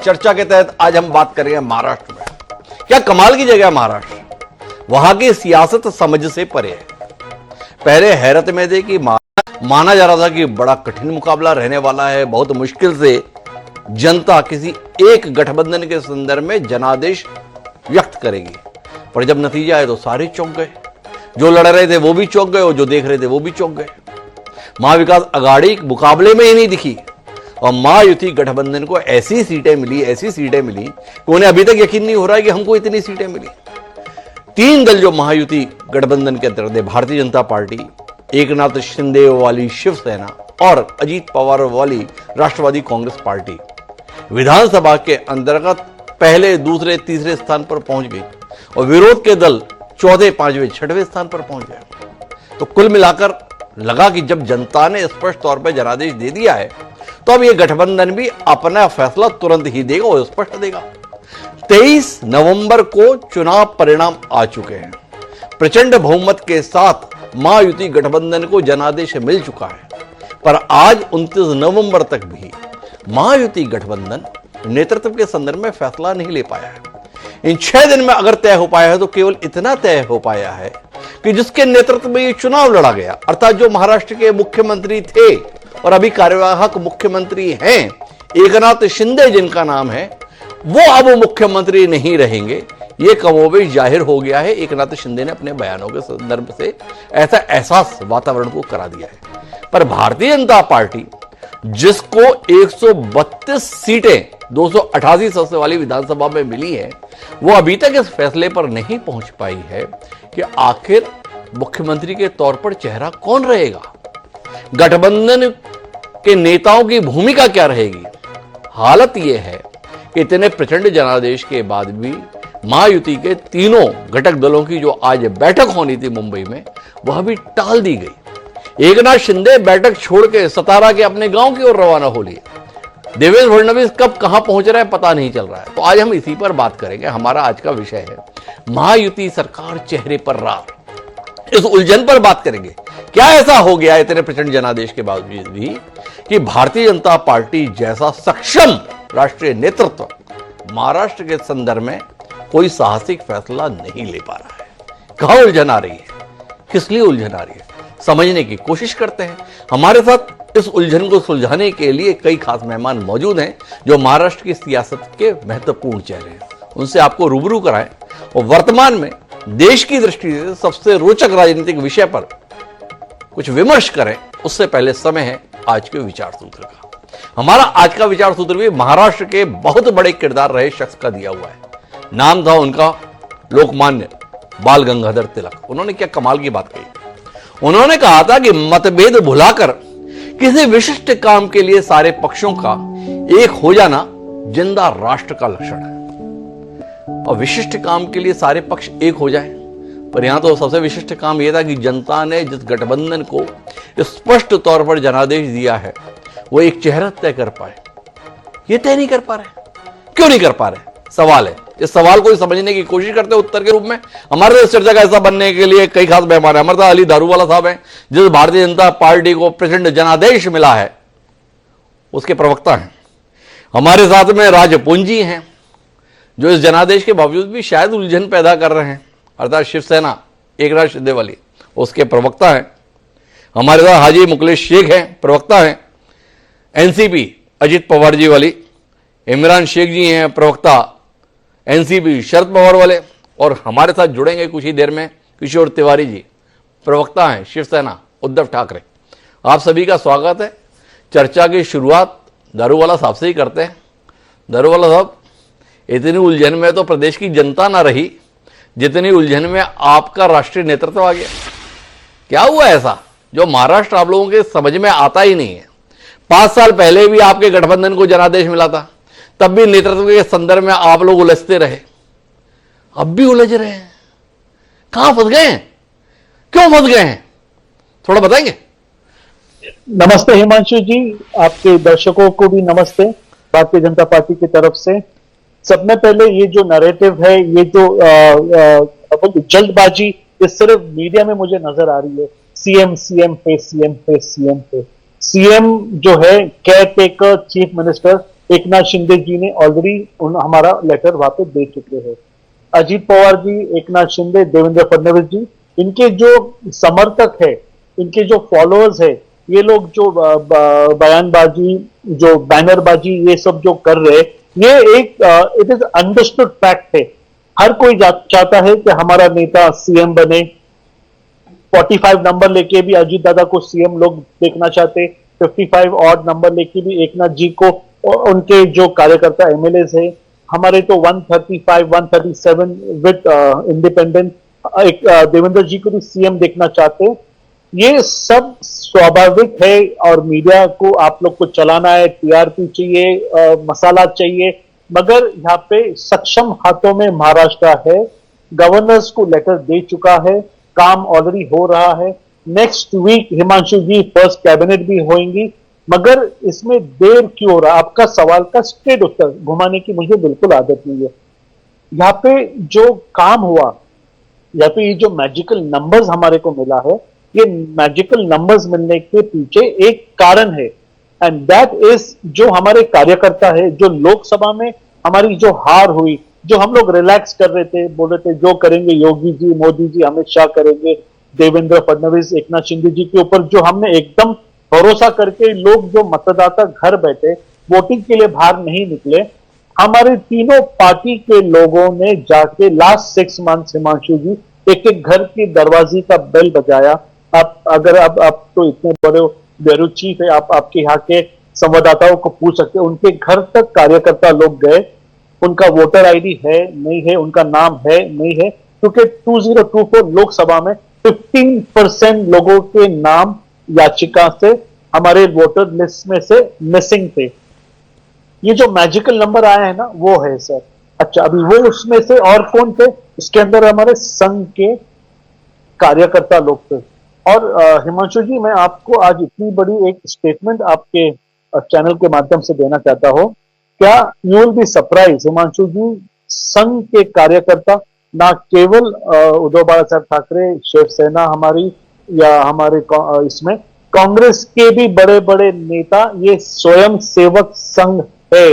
चर्चा के तहत आज हम बात करेंगे महाराष्ट्र में। क्या कमाल की जगह है महाराष्ट्र, वहां की सियासत समझ से परे है। पहले हैरत में थे कि माना जा रहा था कि बड़ा कठिन मुकाबला रहने वाला है, बहुत मुश्किल से जनता किसी एक गठबंधन के संदर्भ में जनादेश व्यक्त करेगी, पर जब नतीजा आया तो सारे चौंक गए। जो लड़ रहे थे वो भी चौंक गए और जो देख रहे थे वो भी चौंक गए। महाविकास अघाड़ी मुकाबले में ही नहीं दिखी और महायुति गठबंधन को ऐसी सीटें मिली कि उन्हें अभी तक यकीन नहीं हो रहा है कि हमको इतनी सीटें मिली। तीन दल जो महायुति गठबंधन के अंतर्गत है, भारतीय जनता पार्टी, एकनाथ शिंदे वाली शिवसेना और अजीत पवार वाली राष्ट्रवादी कांग्रेस पार्टी, विधानसभा के अंतर्गत पहले, दूसरे, तीसरे स्थान पर पहुंच गई और विरोध के दल चौथे, पांचवें, छठवें स्थान पर पहुंच गए। तो कुल मिलाकर लगा कि जब जनता ने स्पष्ट तौर पर जनादेश दे दिया है तो अब यह गठबंधन भी अपना फैसला तुरंत ही देगा और स्पष्ट देगा। 23 नवंबर को चुनाव परिणाम आ चुके हैं। प्रचंड बहुमत के साथ महायुति गठबंधन को जनादेश मिल चुका है, पर आज 29 नवंबर तक भी महायुति गठबंधन नेतृत्व के संदर्भ में फैसला नहीं ले पाया है। इन 6 दिन में अगर तय हो पाया है तो केवल इतना तय हो पाया है कि जिसके नेतृत्व में ये चुनाव लड़ा गया, अर्थात जो महाराष्ट्र के मुख्यमंत्री थे और अभी कार्यवाहक मुख्यमंत्री हैं, एकनाथ शिंदे जिनका नाम है, वो अब मुख्यमंत्री नहीं रहेंगे। ये कमोबेश जाहिर हो गया है। एकनाथ शिंदे ने अपने बयानों के संदर्भ से ऐसा एहसास वातावरण को करा दिया है। पर भारतीय जनता पार्टी, जिसको 132 सीटें 288 सदस्य वाली विधानसभा में मिली है, वो अभी तक इस फैसले पर नहीं पहुंच पाई है कि आखिर मुख्यमंत्री के तौर पर चेहरा कौन रहेगा, गठबंधन के नेताओं की भूमिका क्या रहेगी। हालत यह है कि इतने प्रचंड जनादेश के बाद भी महायुति के तीनों घटक दलों की जो आज बैठक होनी थी मुंबई में, वह भी टाल दी गई। एकनाथ शिंदे बैठक छोड़ के सतारा के अपने गांव की ओर रवाना हो लिए। देवेंद्र फडणवीस कब कहां पहुंच रहा है पता नहीं चल रहा है। तो आज हम इसी पर बात करेंगे। हमारा आज का विषय है महायुति सरकार चेहरे पर रार। इस उलझन पर बात करेंगे। क्या ऐसा हो गया इतने प्रचंड जनादेश के बावजूद भी कि भारतीय जनता पार्टी जैसा सक्षम राष्ट्रीय नेतृत्व महाराष्ट्र के संदर्भ में कोई साहसिक फैसला नहीं ले पा रहा है। कहां उलझन आ रही है, किस लिए उलझन आ रही है, समझने की कोशिश करते हैं। हमारे साथ इस उलझन को सुलझाने के लिए कई खास मेहमान मौजूद हैं जो महाराष्ट्र की सियासत के महत्वपूर्ण चेहरे हैं। उनसे आपको रूबरू कराएं और वर्तमान में देश की दृष्टि से सबसे रोचक राजनीतिक विषय पर कुछ विमर्श करें। उससे पहले समय है आज के विचार सूत्र का। हमारा आज का विचार सूत्र भी महाराष्ट्र के बहुत बड़े किरदार रहे शख्स का दिया हुआ है। नाम था उनका लोकमान्य बाल गंगाधर तिलक। उन्होंने क्या कमाल की बात कही। उन्होंने कहा था कि मतभेद भुलाकर किसी विशिष्ट काम के लिए सारे पक्षों का एक हो जाना जिंदा राष्ट्र का लक्षण है। और विशिष्ट काम के लिए सारे पक्ष एक हो जाएं, पर यहां तो सबसे विशिष्ट काम यह था कि जनता ने जिस गठबंधन को स्पष्ट तौर पर जनादेश दिया है वो एक चेहरा तय कर पाए। ये तय नहीं कर पा रहे। क्यों नहीं कर पा रहे, सवाल है। इस सवाल को समझने की कोशिश करते हैं उत्तर के रूप में हमारे साथ चर्चा का हिस्सा बनने के लिए कई खास मेहमान हैं। हमारे साथ अली दारूवाला साहब हैं, जिस भारतीय जनता पार्टी को प्रचंड जनादेश मिला है उसके प्रवक्ता हैं। हमारे साथ में राजपुंजी हैं, जो इस जनादेश के बावजूद भी शायद उलझन पैदा कर रहे हैं, अर्थात शिवसेना एकनाथ शिंदे वाली, उसके प्रवक्ता हैं। हमारे साथ हाजी मुकलेश शेख हैं, प्रवक्ता हैं। एनसीपी अजीत पवार जी वाली, इमरान शेख जी हैं, प्रवक्ता एनसीपी शरद पवार वाले, और हमारे साथ जुड़ेंगे कुछ ही देर में किशोर तिवारी जी, प्रवक्ता हैं शिवसेना उद्धव ठाकरे। आप सभी का स्वागत है। चर्चा की शुरुआत दारूवाला साहब से ही करते हैं। दारूवाला साहब, इतनी उलझन में तो प्रदेश की जनता ना रही जितनी उलझन में आपका राष्ट्रीय नेतृत्व आ गया। क्या हुआ ऐसा जो महाराष्ट्र आप लोगों के समझ में आता ही नहीं है? 5 साल पहले भी आपके गठबंधन को जनादेश मिला था, तब भी नेतृत्व के संदर्भ में आप लोग उलझते रहे, अब भी उलझ रहे हैं। कहां फंस गए हैं, क्यों फंस गए हैं, थोड़ा बताएंगे? नमस्ते हिमांशु जी, आपके दर्शकों को भी नमस्ते भारतीय जनता पार्टी की तरफ से। सबसे पहले ये जो नैरेटिव है, ये जो जल्दबाजी, ये सिर्फ मीडिया में मुझे नजर आ रही है। सीएम सीएम पे सीएम पे सीएम पे सीएम जो है caretaker chief minister, Eknath Shinde ji ने ऑलरेडी हमारा लेटर वहां पे दे चुके हैं। अजीत पवार जी, एकनाथ शिंदे, देवेंद्र फडणवीस जी, इनके जो समर्थक है, इनके जो फॉलोअर्स है, ये लोग जो बयानबाजी, जो बैनरबाजी, ये सब जो कर रहे, ये एक इट इज अंडरस्टूड फैक्ट है। हर कोई चाहता है कि हमारा नेता सीएम बने। 45 नंबर लेके भी अजीत दादा को सीएम लोग देखना चाहते, 55 ऑड नंबर लेके भी एकनाथ जी को, और उनके जो कार्यकर्ता एमएलए है हमारे तो 135 137 विद इंडिपेंडेंट, एक देवेंद्र जी को भी सीएम देखना चाहते। ये सब स्वाभाविक है, और मीडिया को आप लोग को चलाना है, टीआरपी चाहिए, मसाला चाहिए, मगर यहाँ पे सक्षम हाथों में महाराष्ट्र है। गवर्नर्स को लेटर दे चुका है, काम ऑलरेडी हो रहा है। नेक्स्ट वीक हिमांशु जी फर्स्ट कैबिनेट भी होंगी, मगर इसमें देर क्यों हो रहा? आपका सवाल का स्ट्रेट उत्तर घुमाने की मुझे बिल्कुल आदत नहीं है। यहाँ पे जो काम हुआ, या तो ये जो मैजिकल नंबर्स हमारे को मिला है, ये मैजिकल नंबर्स मिलने के पीछे एक कारण है, एंड दैट इज जो हमारे कार्यकर्ता है, जो लोकसभा में हमारी जो हार हुई, जो हम लोग रिलैक्स कर रहे थे, बोल रहे थे जो करेंगे योगी जी, मोदी जी, अमित शाह करेंगे, देवेंद्र फडणवीस, एकनाथ शिंदे जी के ऊपर जो हमने एकदम भरोसा करके, लोग जो मतदाता घर बैठे वोटिंग के लिए बाहर नहीं निकले, हमारे तीनों पार्टी के लोगों ने जाके लास्ट 6 मंथ्स हिमांशु जी एक एक घर के दरवाजे का बेल बजाया। आप अगर आप तो इतने बड़े ब्यूरो चीफ है, आप आपके यहाँ के संवाददाताओं को पूछ सकते हैं, उनके घर तक कार्यकर्ता लोग गए, उनका वोटर आईडी है नहीं है, उनका नाम है नहीं है, क्योंकि 2024 लोकसभा में 15% लोगों के नाम याचिका से हमारे वोटर लिस्ट में से मिसिंग थे। ये जो मैजिकल नंबर आया है ना, वो है सर। अच्छा, अभी वो उसमें से और कौन थे? इसके अंदर हमारे संघ के कार्यकर्ता लोग थे। और हिमांशु जी, मैं आपको आज इतनी बड़ी एक स्टेटमेंट आपके चैनल के माध्यम से देना चाहता हूं। क्या you will be surprise Himanshu ji, Sangh के कार्यकर्ता ना केवल उद्धव बाला साहब ठाकरे, शिवसेना हमारी, या हमारे इसमें कांग्रेस के भी बड़े बड़े नेता, ये स्वयं सेवक संघ है।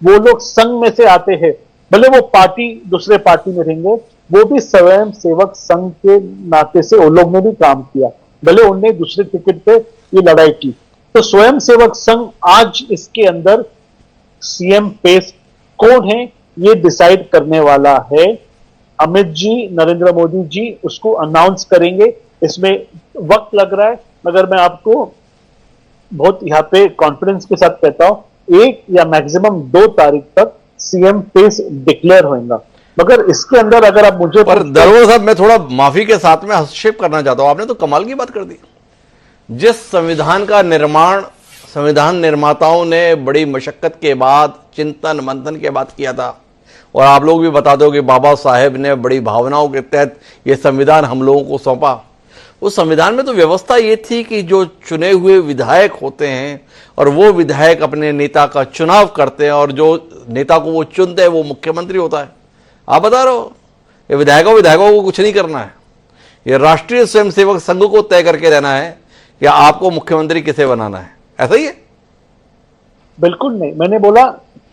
वो लोग संघ में से आते हैं, भले वो पार्टी दूसरे पार्टी में रहेंगे, वो भी स्वयं सेवक संघ के नाते से उन लोग ने भी काम किया, भले उनने दूसरे टिकट पे ये लड़ाई की। तो स्वयं सेवक संघ आज इसके अंदर सीएम पेस कौन है ये डिसाइड करने वाला है। अमित जी, नरेंद्र मोदी जी उसको अनाउंस करेंगे। इसमें वक्त लग रहा है, मगर मैं आपको बहुत यहाँ पे कॉन्फिडेंस के साथ कहता हूं 1 या मैक्सिमम 2 तारीख तक सीएम पेस डिक्लेयर होगा। मगर इसके अंदर अगर आप मुझे पर दरोगा साहब, मैं थोड़ा माफी के साथ में हस्तक्षेप करना चाहता हूं। आपने तो कमाल की बात कर दी। जिस संविधान का निर्माण संविधान निर्माताओं ने बड़ी मशक्कत के बाद, चिंतन मंथन के बाद किया था, और आप लोग भी बता दो कि बाबा साहेब ने बड़ी भावनाओं के तहत ये संविधान हम लोगों को सौंपा। उस संविधान में तो व्यवस्था ये थी कि जो चुने हुए विधायक होते हैं, और वो विधायक अपने नेता का चुनाव करते हैं, और जो नेता को वो चुनते हैं वो मुख्यमंत्री होता है। आप बता रहे हो, ये विधायकों को कुछ नहीं करना है। ये राष्ट्रीय स्वयंसेवक संघ को तय करके रहना है कि आपको मुख्यमंत्री किसे बनाना है। ऐसा ही है? बिल्कुल नहीं, मैंने बोला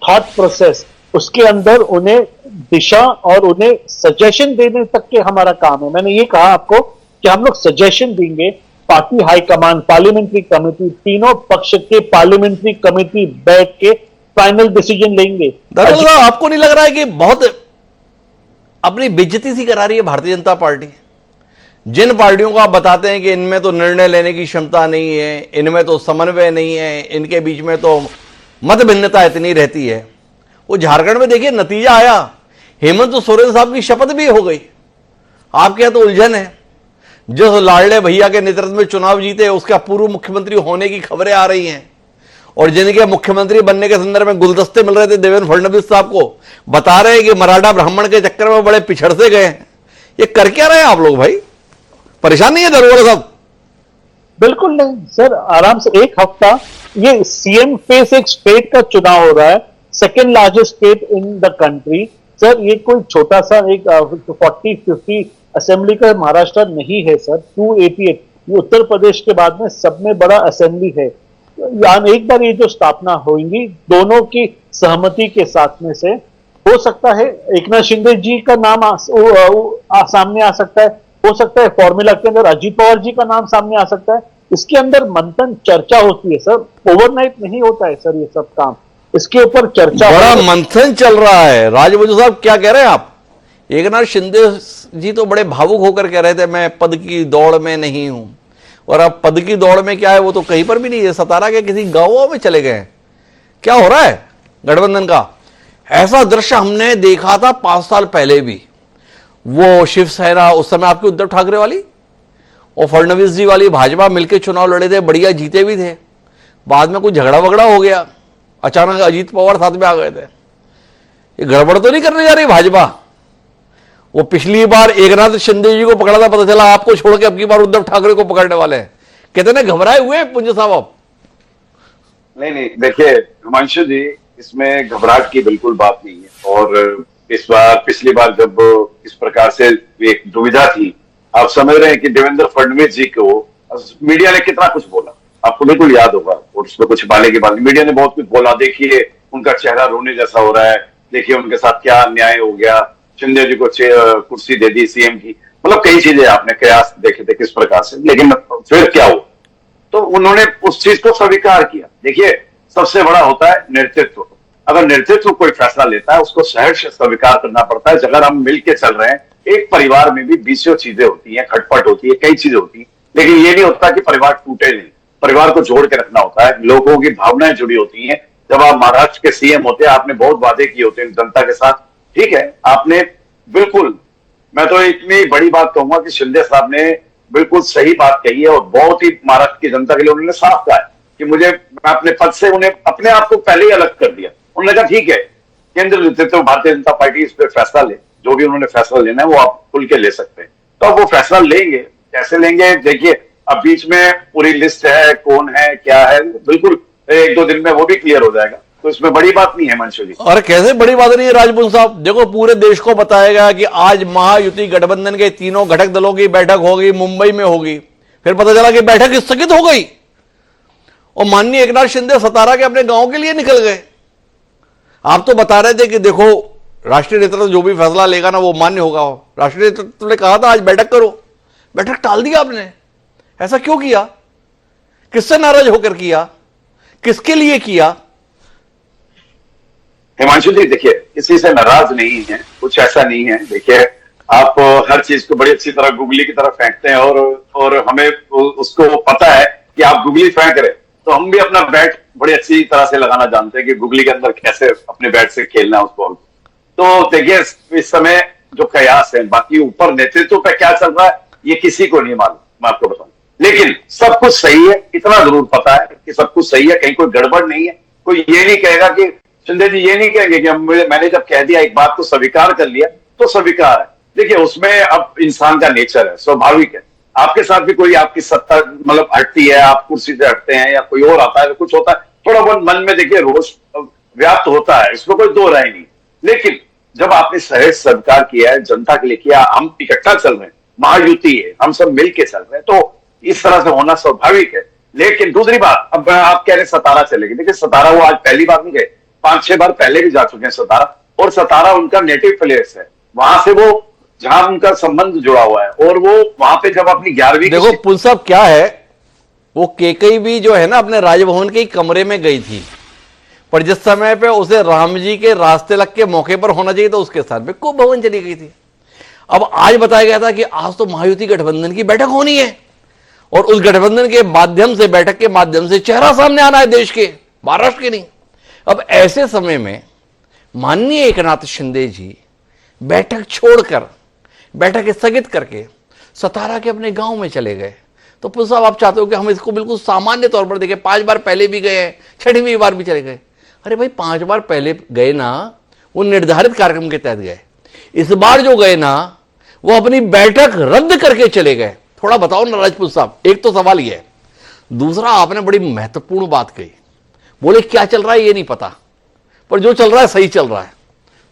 थॉट प्रोसेस, उसके अंदर उन्हें दिशा और उन्हें सजेशन देने तक के हमारा काम है। मैंने ये कहा आपको कि हम लोग सजेशन देंगे, पार्टी हाईकमान, पार्लियामेंट्री कमेटी, तीनों पक्ष के पार्लियामेंट्री कमेटी बैठ के फाइनल डिसीजन लेंगे। दरअसल आपको नहीं लग रहा है कि बहुत अपनी बेइज्जती सी करा रही है भारतीय जनता पार्टी? जिन पार्टियों को आप बताते हैं कि इनमें तो निर्णय लेने की क्षमता नहीं है, इनमें तो समन्वय नहीं है, इनके बीच में तो मत भिन्नता इतनी रहती है, वो झारखंड में देखिए नतीजा आया, हेमंत सोरेन साहब की शपथ भी हो गई। आपके यहां तो उलझन है। जिस लाडले भैया के नेतृत्व में चुनाव जीते, उसका पूर्व मुख्यमंत्री होने की खबरें आ रही हैं, और जिनके मुख्यमंत्री बनने के संदर्भ में गुलदस्ते मिल रहे थे देवेंद्र फडणवीस साहब को, बता रहे हैं कि मराठा ब्राह्मण के चक्कर में बड़े पिछड़ से गए हैं। ये कर क्या रहे हैं आप लोग भाई? परेशान नहीं है दरोगा साहब? बिल्कुल नहीं सर, आराम से एक हफ्ता, ये सीएम फेस एक स्टेट का चुनाव हो रहा है, second largest state in the country. Sir ये कोई छोटा सा एक 40-50 असेंबली का महाराष्ट्र नहीं है सर, 288, ये उत्तर प्रदेश के बाद में सब में बड़ा असेंबली है। एक बार ये जो स्थापना होगी, दोनों की सहमति के साथ में से हो सकता है एकनाथ शिंदे जी का नाम सामने आ सकता है, हो सकता है फॉर्मूला के अंदर अजीत पवार जी का नाम सामने आ सकता है। इसके अंदर मंथन चर्चा होती है सर, ओवरनाइट नहीं होता है सर ये सब काम, इसके ऊपर चर्चा बड़ा मंथन चल रहा है। राजबंधु साहब क्या कह रहे हैं आप? एकनाथ शिंदे जी तो बड़े भावुक होकर कह रहे थे मैं पद की दौड़ में नहीं हूं, और अब पद की दौड़ में क्या है वो तो कहीं पर भी नहीं है, सतारा के किसी गांवों में चले गए। क्या हो रहा है गठबंधन का? ऐसा दृश्य हमने देखा था 5 साल पहले भी, वो शिवसेना उस समय आपकी उद्धव ठाकरे वाली और फडणवीस जी वाली भाजपा मिलकर चुनाव लड़े थे, बढ़िया जीते भी थे। बाद में कुछ झगड़ा वगड़ा हो गया, अचानक अजीत पवार साथ में आ गए थे। ये गड़बड़ तो नहीं करने जा रही भाजपा? वो पिछली बार एकनाथ शिंदे जी को पकड़ा था, पता चला आपको छोड़ के अब की बार उद्धव ठाकरे को पकड़ने वाले हैं। कितने घबराए हुए पुंज साहब आप? नहीं, देखिए हिमांशु जी, इसमें घबराहट की बिल्कुल बात नहीं है। और इस बार पिछली बार जब इस प्रकार से एक दुविधा थी, आप समझ रहे हैं कि देवेंद्र फडणवीस जी को मीडिया ने कितना कुछ बोला, आपको बिल्कुल याद होगा। और उसमें कुछ पाने के बाद मीडिया ने बहुत कुछ बोला, देखिए उनका चेहरा रोने जैसा हो रहा है, देखिए उनके साथ क्या अन्याय हो गया, शिंदे जी को कुर्सी दे दी सीएम की, मतलब कई चीजें आपने कयास देखे थे किस प्रकार से। लेकिन फिर क्या हुआ, तो उन्होंने उस चीज को स्वीकार किया। देखिए सबसे बड़ा होता है नेतृत्व। अगर नेतृत्व कोई फैसला लेता है उसको सहर्ष स्वीकार करना पड़ता है। अगर हम मिलकर चल रहे हैं, एक परिवार में भी 20 चीजें होती हैं, खटपट होती है, कई चीजें होती है, लेकिन ये नहीं होता कि परिवार टूटे नहीं। परिवार को जोड़ के रखना होता है, लोगों की भावनाएं जुड़ी होती हैं। जब आप महाराष्ट्र के सीएम होते हैं, आपने बहुत वादे किए होते हैं जनता के साथ, ठीक है, आपने बिल्कुल, मैं तो इतनी बड़ी बात कहूंगा कि शिंदे साहब ने बिल्कुल सही बात कही है और बहुत ही महाराष्ट्र की जनता के लिए उन्होंने साफ कहा है कि मैं अपने पद से उन्हें अपने आप को पहले ही अलग कर दिया। उन्होंने कहा ठीक है, केंद्र नेतृत्व भारतीय जनता पार्टी इस पर फैसला ले, जो भी उन्होंने फैसला लेना है वो आप खुल के ले सकते हैं। तो अब वो फैसला लेंगे, कैसे लेंगे देखिए, अब बीच में पूरी लिस्ट है, कौन है क्या है, बिल्कुल 1-2 दिन में वो भी क्लियर हो जाएगा। तो इसमें बड़ी बात नहीं है मंशु जी। और कैसे बड़ी बात नहीं है राजबंधु साहब? देखो पूरे देश को बताया गया कि आज महायुति गठबंधन के तीनों घटक दलों की बैठक होगी, मुंबई में होगी। फिर पता चला कि बैठक स्थगित हो गई और माननीय एकनाथ शिंदे सतारा के अपने गांव के लिए निकल गए। आप तो बता रहे थे कि देखो राष्ट्रीय नेतृत्व जो भी फैसला लेगा ना वो मान्य होगा। राष्ट्रीय नेतृत्व ने कहा था आज बैठक करो, बैठक टाल दिया आपने। ऐसा क्यों किया? किससे नाराज होकर किया? किसके लिए किया? हिमांशु जी देखिए, किसी से नाराज नहीं है, कुछ ऐसा नहीं है। देखिए आप हर चीज को बड़ी अच्छी तरह गुगली की तरह फेंकते हैं और हमें उसको पता है कि आप गुगली फेंक रहे, तो हम भी अपना बैट बड़ी अच्छी तरह से लगाना जानते हैं कि गुगली के अंदर कैसे अपने बैट से खेलना है उस बॉल। तो देखिए इस समय जो कयास है, बाकी ऊपर नेतृत्व पे क्या चल रहा है ये किसी को नहीं मालूम, मैं आपको बताऊं। लेकिन सब कुछ सही है, इतना जरूर पता है कि सब कुछ सही है, कहीं कोई गड़बड़ नहीं है। कोई ये नहीं कहेगा कि शिंदे जी ये नहीं कहेंगे कि मैंने जब कह दिया एक बात को स्वीकार कर लिया तो स्वीकार है। देखिए उसमें अब इंसान का नेचर है, स्वाभाविक है। आपके साथ भी कोई आपकी सत्ता मतलब हटती है, आप कुर्सी से हटते हैं या कोई और आता है, कुछ होता है, थोड़ा बहुत मन में देखिए रोष व्याप्त होता है, इसमें कोई दो राय नहीं। लेकिन जब आपने सहज स्वीकार किया है, जनता के लिए किया, हम इकट्ठा चल रहे हैं, महायुति है, हम सब मिलके चल रहे हैं, तो इस तरह से होना स्वाभाविक है। लेकिन दूसरी बात, अब आप कह रहे सतारा चलेगी, देखिए सतारा वो आज पहली बार नहीं गए, 5-6 बार पहले भी जा चुके हैं सतारा, और सतारा उनका नेटिव प्लेस है, वहां से वो जहां उनका संबंध जुड़ा हुआ है, और वो वहां पे जब अपनी 11वीं देखो पुल साहब क्या है, वो केकई भी जो है ना अपने राजभवन के कमरे में गई थी, पर जिस समय पे उसे राम जी के रास्ते लग के मौके पर होना चाहिए तो उसके साथ में कुंभ भवन चली गई थी। अब आज बताया गया था कि आज तो महायुति गठबंधन की बैठक होनी है और उस गठबंधन के माध्यम से, बैठक के माध्यम से चेहरा सामने आना है देश के, महाराष्ट्र के नहीं। अब ऐसे समय में माननीय एकनाथ शिंदे जी बैठक छोड़कर, बैठक स्थगित करके सतारा के अपने गांव में चले गए, तो पुलिस साहब आप चाहते हो कि हम इसको बिल्कुल सामान्य तौर पर देखें? 5 बार पहले भी गए हैं, 6वीं बार भी चले गए। अरे भाई 5 बार पहले गए ना, वो निर्धारित कार्यक्रम के तहत गए। इस बार जो गए ना वो अपनी बैठक रद्द करके चले गए। थोड़ा बताओ ना राजपूत साहब, एक तो सवाल ये है। दूसरा, आपने बड़ी महत्वपूर्ण बात कही, बोले क्या चल रहा है ये नहीं पता, पर जो चल रहा है सही चल रहा है।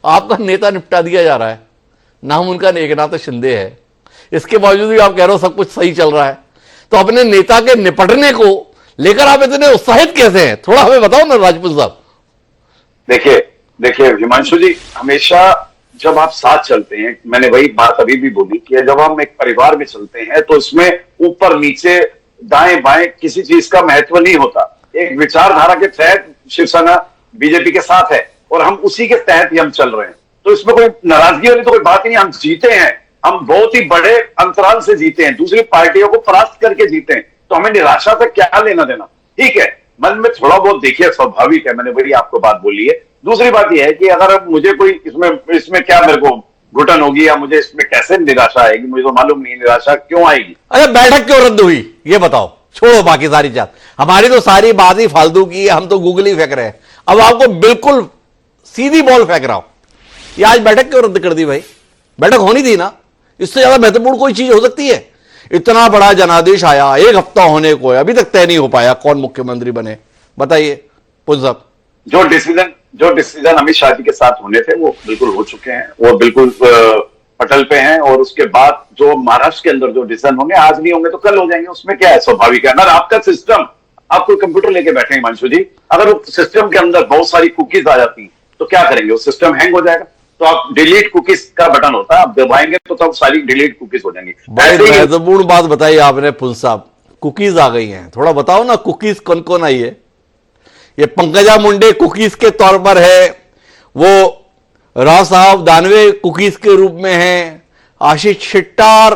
आपका नेता निपटा दिया जा रहा है, नाम उनका एकनाथ शिंदे है, इसके बावजूद भी आप कह रहे हो सब कुछ सही चल रहा है। तो अपने नेता के निपटने को लेकर आप इतने उत्साहित कैसे हैं? थोड़ा हमें बताओ ना राजपूत साहब। देखिए देखिए हिमांशु जी, हमेशा जब आप साथ चलते हैं, मैंने वही बात अभी भी बोली कि जब हम एक परिवार में चलते हैं तो इसमें ऊपर नीचे दाएं बाएं किसी चीज का महत्व नहीं होता। एक विचारधारा के तहत शिवसेना बीजेपी के साथ है और हम उसी के तहत ही हम चल रहे हैं, तो इसमें कोई नाराजगी वाली तो कोई बात ही नहीं। हम जीते हैं, हम बहुत ही बड़े अंतराल से जीते हैं, दूसरी पार्टियों को परास्त करके जीते हैं, तो हमें निराशा से क्या लेना देना। ठीक है, मन में थोड़ा बहुत देखिए स्वाभाविक है, मैंने वही आपको बात बोली है। दूसरी बात यह है कि अगर अब मुझे कोई इसमें क्या मेरे को घुटन होगी या मुझे इसमें कैसे निराशा आएगी, मुझे तो मालूम नहीं निराशा क्यों आएगी। अरे बैठक क्यों रद्द हुई ये बताओ, छोड़ो बाकी सारी बात, हमारी तो सारी बात ही फालतू की है, हम तो गूगल ही फेंक रहे हैं। अब आपको बिल्कुल सीधी बॉल फेंक रहा हूं, ये आज बैठक क्यों रद्द कर दी भाई? बैठक होनी थी ना, इससे ज्यादा महत्वपूर्ण कोई चीज हो सकती है? इतना बड़ा जनादेश आया, एक हफ्ता होने को है, अभी तक तय नहीं हो पाया कौन मुख्यमंत्री बने, बताइए पुल साहब। जो डिसीजन अमित शाह जी के साथ होने थे वो बिल्कुल हो चुके हैं, वो बिल्कुल पटल पे हैं, और उसके बाद जो महाराष्ट्र के अंदर जो डिसीजन होंगे, आज नहीं होंगे तो कल हो जाएंगे, उसमें क्या है, स्वाभाविक है। अगर आपका सिस्टम, आप कोई कंप्यूटर लेके बैठे हैं हिमांशु जी, अगर उस सिस्टम के अंदर बहुत सारी कुकीज आ जाती तो क्या करेंगे, वो सिस्टम हैंग हो जाएगा। तो आप डिलीट कुकीज का बटन होता है, आप दबाएंगे तो तब सारी डिलीट कुकीज हो जाएंगी। बड़ी महत्वपूर्ण बात बताई आपने पुल साहब, कुकीज आ गई हैं, थोड़ा बताओ ना कुकीज कौन कौन आई है? ये पंकजा मुंडे कुकीज के तौर पर है, वो राव साहब दानवे कुकीज के रूप में हैं, आशीष शेट्टार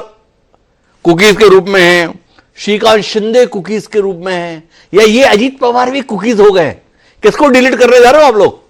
कुकीज के रूप में हैं, श्रीकांत शिंदे कुकीज के रूप में हैं, या ये अजीत पवार भी कुकीज हो गए? किसको डिलीट करने जा रहे हो आप लोग?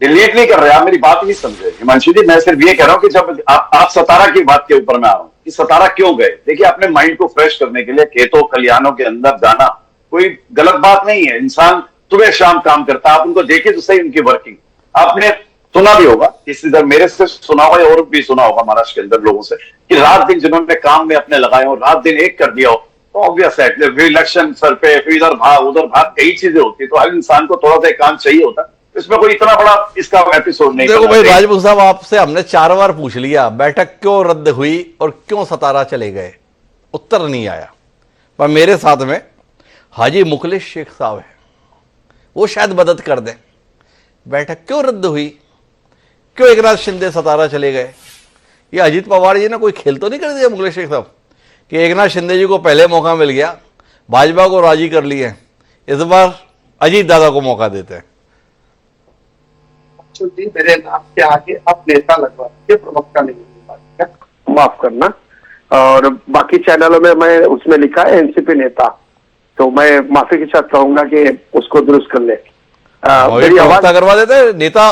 डिलीट नहीं कर रहे, आप मेरी बात नहीं समझे हिमांशु जी। मैं सिर्फ ये कह रहा हूं कि जब आप सतारा की बात के ऊपर मैं आ रहा हूं कि सतारा क्यों गए। देखिए, अपने माइंड को फ्रेश करने के लिए खेतों खलिहानों के अंदर जाना कोई गलत बात नहीं है। इंसान सुबह शाम काम करता है, आप उनको देखिए तो सही उनकी वर्किंग। आपने सुना भी होगा, इस इधर मेरे से सुना होगा और भी सुना होगा महाराष्ट्र के अंदर लोगों से, कि रात दिन जिन्होंने काम में अपने लगाए हो, रात दिन एक कर दिया हो, तो ऑब्वियस है इलेक्शन सर पे फिर इधर भाग उधर भाग, कई चीजें होती है, तो हर इंसान को थोड़ा सा काम चाहिए होता है। इसमें कोई इतना बड़ा इसका एपिसोड नहीं। देखो भाई राजपूत साहब, आपसे हमने 4 बार पूछ लिया बैठक क्यों रद्द हुई और क्यों सतारा चले गए, उत्तर नहीं आया। पर मेरे साथ में हाजी मुखलिस शेख साहब है, वो शायद मदद कर दें। बैठक क्यों रद्द हुई, क्यों एकनाथ शिंदे सतारा चले गए? ये अजीत पवार जी ने कोई खेल तो नहीं कर दिया मुखलिस शेख साहब कि एकनाथ शिंदे जी को पहले मौका मिल गया, भाजपा को राजी कर लिए, इस बार अजीत दादा को मौका देते हैं? मेरे नाम के आगे आप नेता लगवा के प्रवक्ता नहीं, माफ करना। और बाकी चैनलों में मैं उसमें लिखा है एनसीपी नेता, तो मैं माफी के साथ कहूंगा कि उसको दुरुस्त कर ले। मेरी आवाज करवा देते हैं। नेता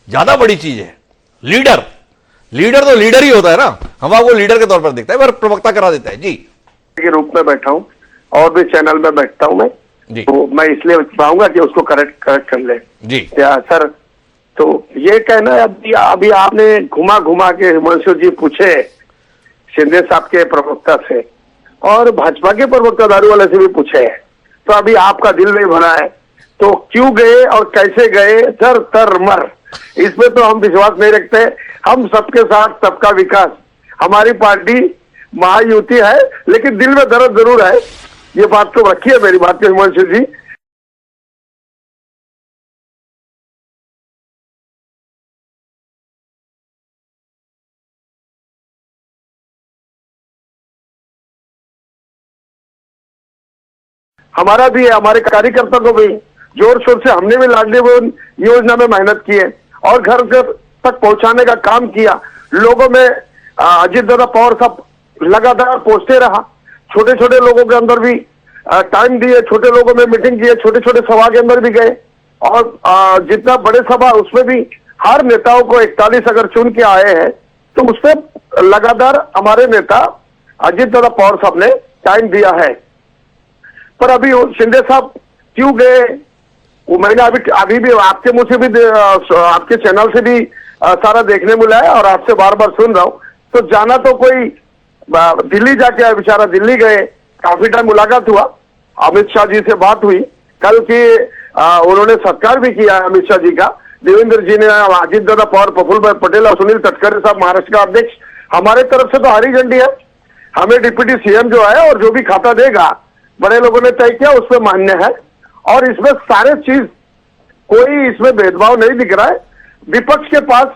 ज्यादा बड़ी चीज है, लीडर तो लीडर ही होता है ना, हम आपको लीडर के तौर पर देखते हैं, पर प्रवक्ता करा देता है जी के रूप में बैठा हूँ और भी चैनल में बैठता हूँ मैं जी। तो मैं इसलिए चाहूंगा कि उसको करेक्ट कर ले जी सर। तो ये कहना है, अभी आपने घुमा घुमा के हिमांशु जी पूछे शिंदे साहब के प्रवक्ता से और भाजपा के प्रवक्ता दारू वाले से भी पूछे, तो अभी आपका दिल नहीं भरा है, तो क्यों गए और कैसे गए, सर तर मर, इसमें तो हम विश्वास नहीं रखते। हम सबके साथ सबका विकास, हमारी पार्टी महायुति है, लेकिन दिल में दर्द जरूर है, ये बात तो रखिए मेरी बात को हिमांशु जी। हमारा भी है, हमारे कार्यकर्ता को भी जोर शोर से हमने भी लाडली योजना में मेहनत की है और घर घर तक पहुंचाने का काम किया। लोगों में अजीत दादा पवार साहब लगातार पहुंचते रहा, छोटे छोटे लोगों के अंदर भी टाइम दिए, छोटे लोगों में मीटिंग किए, छोटे छोटे सभा के अंदर भी गए और जितना बड़े सभा उसमें भी हर नेताओं को 41 अगर चुन के आए हैं, तो उसमें लगातार हमारे नेता अजीत दादा पवार साहब ने टाइम दिया है। पर अभी शिंदे साहब क्यों गए, वो मैंने अभी भी आपके मुंह से भी आपके चैनल से भी सारा देखने मिला है और आपसे बार बार सुन रहा हूं। तो जाना तो कोई दिल्ली जाके आया, बेचारा दिल्ली गए, काफी टाइम मुलाकात हुआ, अमित शाह जी से बात हुई, कल की उन्होंने सत्कार भी किया अमित शाह जी का। देवेंद्र जी ने, अजीत दादा पवार, प्रफुल्ल भाई पटेल और सुनील तटकरे साहब महाराष्ट्र का अध्यक्ष, हमारे तरफ से तो हरी झंडी है। हमें डिप्टी सीएम जो है और जो भी खाता देगा बड़े लोगों ने तय किया, उस पर मान्य है। और इसमें सारे चीज कोई इसमें भेदभाव नहीं दिख रहा है। विपक्ष के पास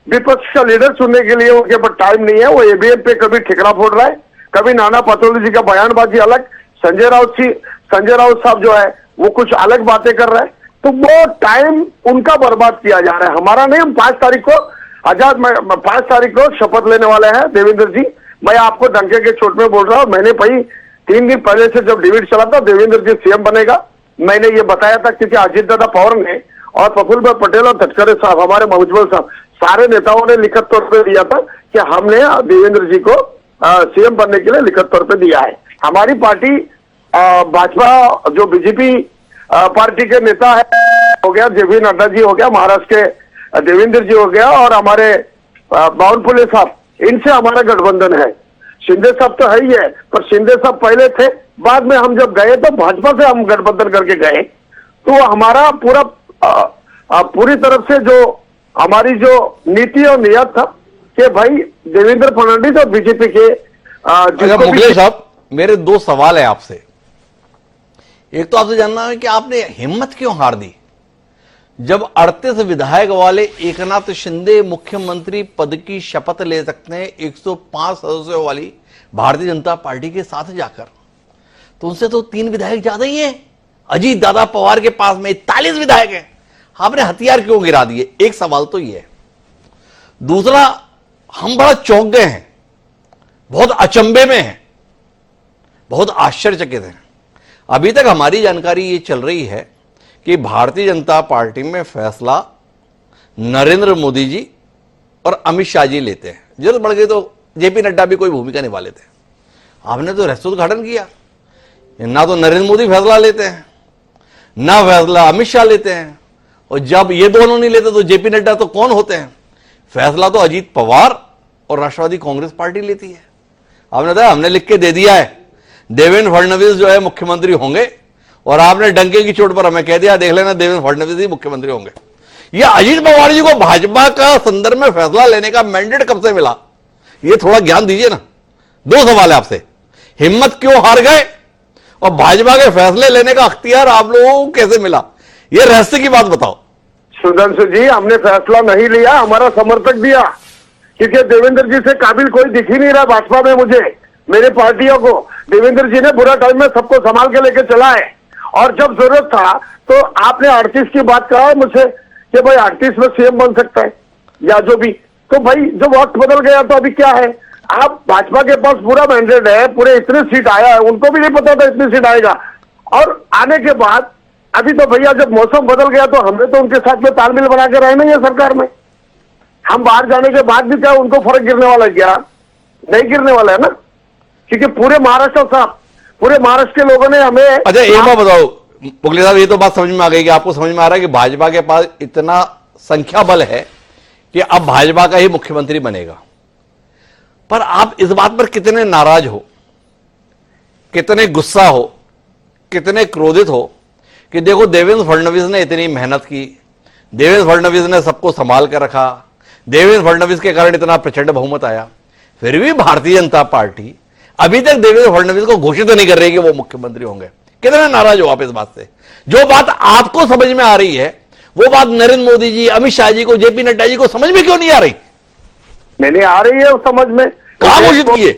विपक्ष का लीडर चुनने के लिए उनके पास टाइम नहीं है। वो ईवीएम पे कभी ठिकरा फोड़ रहा है, कभी नाना पटोले जी का बयानबाजी अलग, संजय राउत साहब जो है वो कुछ अलग बातें कर रहे हैं। तो वो टाइम उनका बर्बाद किया जा रहा है, हमारा नहीं। हम 5 तारीख को 5 तारीख को शपथ लेने वाले हैं देवेंद्र जी। मैं आपको डंके के चोट में बोल रहा हूं। मैंने भाई 3 दिन पहले से जब डिबेट चला था देवेंद्र जी सीएम बनेगा, मैंने ये बताया था, क्योंकि अजीत दादा पवार ने और प्रफुल्ल भाई पटेल और तटकरे साहब, हमारे मुजबल साहब, सारे नेताओं ने लिखित तौर पर दिया था कि हमने देवेंद्र जी को सीएम बनने के लिए लिखित तौर पर दिया है। हमारी पार्टी भाजपा जो बीजेपी पार्टी के नेता है हो गया, जेपी नड्डा जी हो गया, महाराष्ट्र के देवेंद्र जी हो गया, और हमारे बावनकुळे साहब, इनसे हमारा गठबंधन है। शिंदे साहब तो है ही है, पर शिंदे साहब पहले थे, बाद में हम जब गए तो भाजपा से हम गठबंधन करके गए। तो हमारा पूरी तरफ से जो हमारी जो नीति और नियत था कि भाई देवेंद्र फडणवीस और बीजेपी के मुखलेश साहब, मेरे 2 सवाल है आपसे। एक तो आपसे जानना है कि आपने हिम्मत क्यों हार दी जब 38 विधायक वाले एकनाथ शिंदे मुख्यमंत्री पद की शपथ ले सकते हैं 105 सदस्यों वाली भारतीय जनता पार्टी के साथ जाकर, तो उनसे तो 3 विधायक ज्यादा ही हैं। अजीत दादा पवार के पास में 41 विधायक हैं। आपने हथियार क्यों गिरा दिए? एक सवाल तो ये है। दूसरा, हम बड़ा चौंक गए हैं, बहुत अचंभे में हैं, बहुत आश्चर्यचकित हैं। अभी तक हमारी जानकारी ये चल रही है कि भारतीय जनता पार्टी में फैसला नरेंद्र मोदी जी और अमित शाह जी लेते हैं। जरूरत बढ़ गई तो जेपी नड्डा भी कोई भूमिका निभा लेते हैं। आपने तो रहस्योद्घाटन किया, ना तो नरेंद्र मोदी फैसला लेते हैं, ना फैसला अमित शाह लेते हैं, और जब ये दोनों नहीं लेते तो जेपी नड्डा तो कौन होते हैं? फैसला तो अजीत पवार और राष्ट्रवादी कांग्रेस पार्टी लेती है। आपने कहा हमने लिख के दे दिया है देवेंद्र फडणवीस जो है मुख्यमंत्री होंगे, और आपने डंके की चोट पर हमें कह दिया देख लेना देवेंद्र फडणवीस ही मुख्यमंत्री होंगे। ये अजीत पवार जी को भाजपा का संदर्भ में फैसला लेने का मैंडेट कब से मिला? ये थोड़ा ज्ञान दीजिए ना। 2 सवाल है आपसे, हिम्मत क्यों हार गए और भाजपा के फैसले लेने का अख्तियार आप लोगों को कैसे मिला? ये रहस्य की बात बताओ। सुधांशु जी, हमने फैसला नहीं लिया, हमारा समर्थक दिया, क्योंकि देवेंद्र जी से काबिल कोई दिख ही नहीं रहा भाजपा में मुझे, मेरे पार्टियों को। देवेंद्र जी ने बुरा टाइम में सबको संभाल के लेके चला है, और जब जरूरत था तो आपने 38 की बात कहा मुझसे कि भाई 38 में सीएम बन सकता है या जो भी, तो भाई जो वक्त बदल गया तो अभी क्या है? आप भाजपा के पास पूरा मैंडेट है, पूरे इतने सीट आया है, उनको भी नहीं पता था इतनी सीट आएगा। और आने के बाद अभी तो भैया जब मौसम बदल गया तो हमने तो उनके साथ में तालमेल बना के रहना ही है सरकार में। हम बाहर जाने के बाद भी क्या उनको फर्क गिरने वाला है? क्या नहीं गिरने वाला है ना, क्योंकि पूरे महाराष्ट्र के लोगों ने हमें। अच्छा एक बात बताओ मुखलेश साहब, ये तो बात समझ में आ गई कि आपको समझ में आ रहा है कि भाजपा के पास इतना संख्या बल है कि अब भाजपा का ही मुख्यमंत्री बनेगा, पर आप इस बात पर कितने नाराज हो, कितने गुस्सा हो, कितने क्रोधित हो कि देखो देवेंद्र फडणवीस ने इतनी मेहनत की, देवेंद्र फडणवीस ने सबको संभाल कर रखा, देवेंद्र फडणवीस के कारण इतना प्रचंड बहुमत आया, फिर भी भारतीय जनता पार्टी अभी तक देवेंद्र फडणवीस को घोषित नहीं कर रही कि वो मुख्यमंत्री होंगे। कितने नाराज हो आप इस बात से? जो बात आपको समझ में आ रही है वो बात नरेंद्र मोदी जी, अमित शाह जी को, जेपी नड्डा जी को समझ में क्यों नहीं आ रही? नहीं आ रही है समझ में। कहां घोषित किए?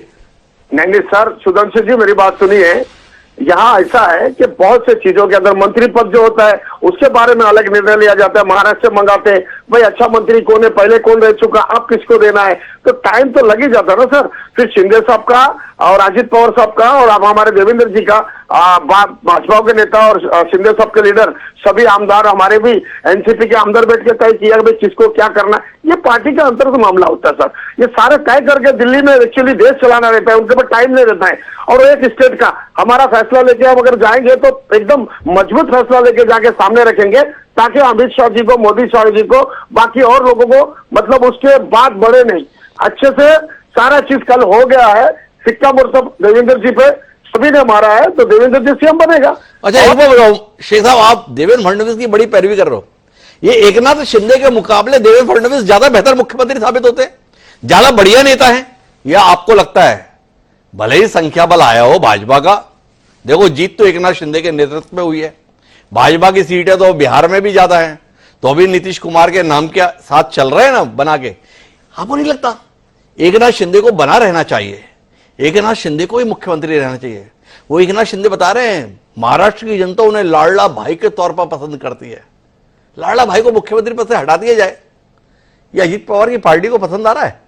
नहीं सर, सुधांशु जी मेरी बात सुनिए। यहाँ ऐसा है कि बहुत से चीजों के अंदर मंत्री पद जो होता है उसके बारे में अलग निर्णय लिया जाता है, महाराष्ट्र से मंगाते हैं, भाई अच्छा मंत्री कौन है, पहले कौन रह चुका, अब किसको देना है, तो टाइम तो लग ही जाता ना सर। फिर शिंदे साहब का और अजीत पवार साहब का और अब हमारे देवेंद्र जी का, भाजपा के नेता और शिंदे साहब के लीडर, सभी आमदार, हमारे भी एनसीपी के आमदार बैठ के तय किया भाई किसको क्या करना है। ये पार्टी का अंतर्गत मामला होता है सर। ये सारे तय करके दिल्ली में एक्चुअली देश चलाना रहता है, उनके पास टाइम नहीं रहता है। और एक स्टेट का हमारा फैसला लेके हम अगर जाएंगे तो एकदम मजबूत फैसला लेके जाके सामने रखेंगे, ताकि अमित शाह जी को, मोदी शाह जी को, बाकी और लोगों को मतलब उसके बाद बढ़े नहीं। अच्छे से सारा चीज कल हो गया है, सिक्का मुर्तब देवेंद्र जी पे सभी ने मारा है, तो देवेंद्र जी सीएम बनेगा। अच्छा एक बात बताओ शेख साहब, आप देवेंद्र फडणवीस की बड़ी पैरवी कर रहे हो। ये एकनाथ शिंदे के मुकाबले देवेंद्र फडणवीस ज्यादा बेहतर मुख्यमंत्री साबित होते हैं, ज्यादा बढ़िया नेता है, या आपको लगता है? भले ही संख्या बल आया हो भाजपा का, देखो जीत तो एकनाथ शिंदे के नेतृत्व में हुई है, भाजपा की सीटें तो बिहार में भी ज्यादा हैं, तो अभी नीतीश कुमार के नाम के साथ चल रहे हैं ना बना के। आपको नहीं लगता एकनाथ शिंदे को बना रहना चाहिए, एकनाथ शिंदे को ही मुख्यमंत्री रहना चाहिए? वो एकनाथ शिंदे बता रहे हैं महाराष्ट्र की जनता उन्हें लाडला भाई के तौर पर पसंद करती है, लाडला भाई को मुख्यमंत्री पद से हटा दिया जाए। या अजीत पवार की पार्टी को पसंद आ रहा है?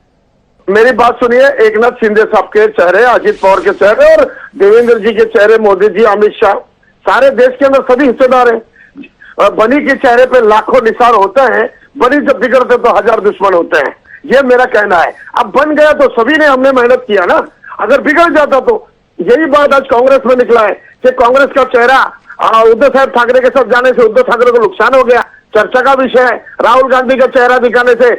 मेरी बात सुनिए, एकनाथ शिंदे साहब के चेहरे, अजित पवार के चेहरे और देवेंद्र जी के चेहरे, मोदी जी, अमित शाह, सारे देश के अंदर सभी हिस्सेदार हैं। बनी के चेहरे पे लाखों निशान होते हैं, बनी जब बिगड़ते तो हजार दुश्मन होते हैं, ये मेरा कहना है। अब बन गया तो सभी ने, हमने मेहनत किया ना, अगर बिगड़ जाता तो यही बात आज कांग्रेस में निकला है कि कांग्रेस का चेहरा उद्धव साहब ठाकरे के साथ जाने से उद्धव ठाकरे को नुकसान हो गया, चर्चा का विषय है। राहुल गांधी का चेहरा दिखाने से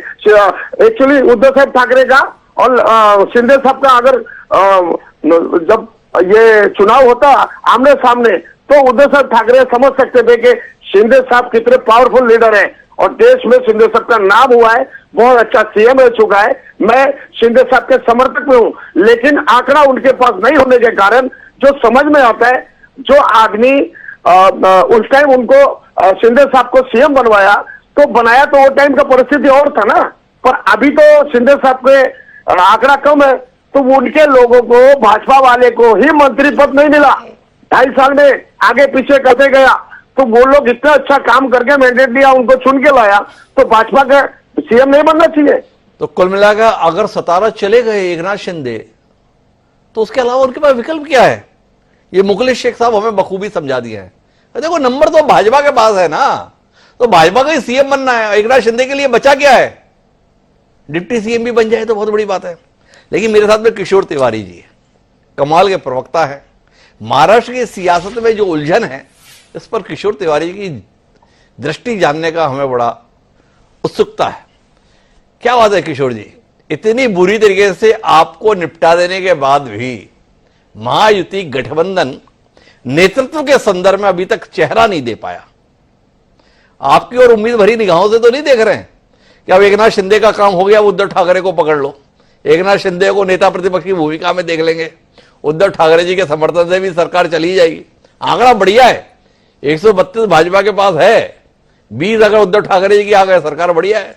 एक्चुअली उद्धव साहब ठाकरे का और शिंदे साहब का अगर जब ये चुनाव होता आमने सामने तो उद्धव साहब ठाकरे समझ सकते थे कि शिंदे साहब कितने पावरफुल लीडर हैं और देश में शिंदे साहब का नाम हुआ है, बहुत अच्छा सीएम रह चुका है। मैं शिंदे साहब के समर्थक में हूं, लेकिन आंकड़ा उनके पास नहीं होने के कारण जो समझ में आता है, जो आदमी उस टाइम उनको शिंदे साहब को सीएम बनवाया तो बनाया तो वो टाइम का परिस्थिति और था ना, पर अभी तो शिंदे साहब के आंकड़ा कम है, तो उनके लोगों को, भाजपा वाले को ही मंत्री पद नहीं मिला। 2.5 साल में आगे पीछे करते गया, तो वो लोग इतना अच्छा काम करके मैंडेट दिया, उनको चुन के लाया, तो भाजपा का सीएम नहीं बनना चाहिए। तो कुल मिलाकर अगर 17 चले गए एकनाथ शिंदे, तो उसके अलावा उनके पास विकल्प क्या है? ये मुखलिस शेख साहब हमें बखूबी समझा दिया है। देखो नंबर तो भाजपा के पास है ना, तो भाजपा का ही सीएम बनना है। एकनाथ शिंदे के लिए बचा क्या है? डिप्टी सीएम भी बन जाए तो बहुत बड़ी बात है। लेकिन मेरे साथ में किशोर तिवारी जी कमाल के प्रवक्ता है, महाराष्ट्र की सियासत में जो उलझन है इस पर किशोर तिवारी की दृष्टि जानने का हमें बड़ा उत्सुकता है। क्या बात है किशोर जी, इतनी बुरी तरीके से आपको निपटा देने के बाद भी महायुति गठबंधन नेतृत्व के संदर्भ में अभी तक चेहरा नहीं दे पाया। आपकी और उम्मीद भरी निगाहों से तो नहीं देख रहे हैं कि अब एकनाथ शिंदे का काम हो गया, उद्धव ठाकरे को पकड़ लो, एकनाथ शिंदे को नेता प्रतिपक्ष की भूमिका में देख लेंगे, उद्धव ठाकरे जी के समर्थन से भी सरकार चली जाएगी। आंकड़ा बढ़िया है, 132 भाजपा के पास है, 20 अगर उद्धव ठाकरे जी की आ गए, सरकार बढ़िया है।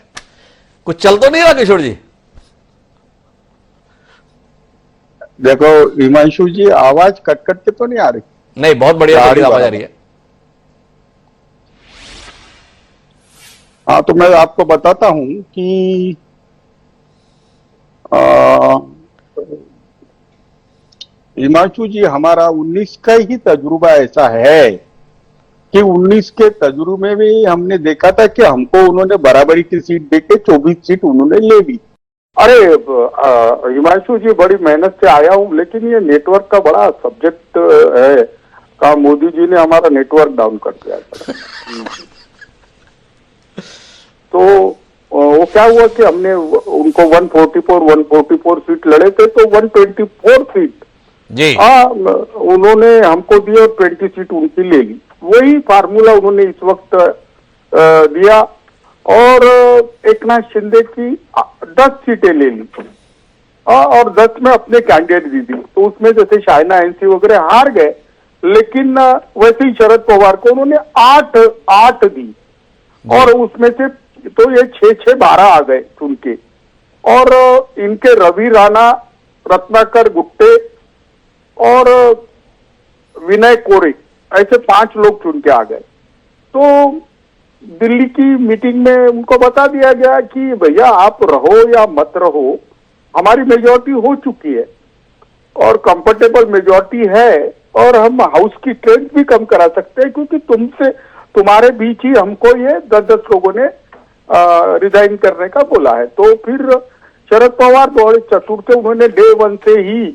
कुछ चल तो नहीं रहा किशोर जी? देखो हिमांशु जी, आवाज कट कट के तो नहीं आ रही? नहीं, बहुत बढ़िया आवाज आ रही है। हाँ, तो मैं आपको बताता हूं कि हिमांशु जी, हमारा 19 का ही तजुर्बा ऐसा है कि 19 के तजुर्बे में भी हमने देखा था कि हमको उन्होंने बराबरी की सीट देके 24 सीट उन्होंने ले ली। अरे हिमांशु जी, बड़ी मेहनत से आया हूँ, लेकिन ये नेटवर्क का बड़ा सब्जेक्ट है का मोदी जी ने हमारा नेटवर्क डाउन कर दिया था। तो वो क्या हुआ कि हमने उनको 144 सीट लड़े थे, तो 124 सीट जी उन्होंने हमको दी और 20 सीट उनकी ले ली। वही फार्मूला उन्होंने इस वक्त दिया और एकनाथ शिंदे की 10 सीटें ले ली और 10 में अपने कैंडिडेट दी थी। तो उसमें जैसे शाइना एनसी वगैरह हार गए, लेकिन वैसे ही शरद पवार को उन्होंने 8 दी और उसमें से तो ये 6-12 आ गए चुन के। और इनके रवि राणा, रत्नाकर गुट्टे और विनय कोरे, ऐसे 5 लोग चुन के आ गए। तो दिल्ली की मीटिंग में उनको बता दिया गया कि भैया आप रहो या मत रहो, हमारी मेजॉरिटी हो चुकी है और कंफर्टेबल मेजॉरिटी है और हम हाउस की स्ट्रेंथ भी कम करा सकते हैं, क्योंकि तुम्हारे बीच ही हमको ये 10-10 लोगों ने रिजाइन करने का बोला है। तो फिर शरद पवार बड़े चतुर थे, उन्होंने डे 1 से ही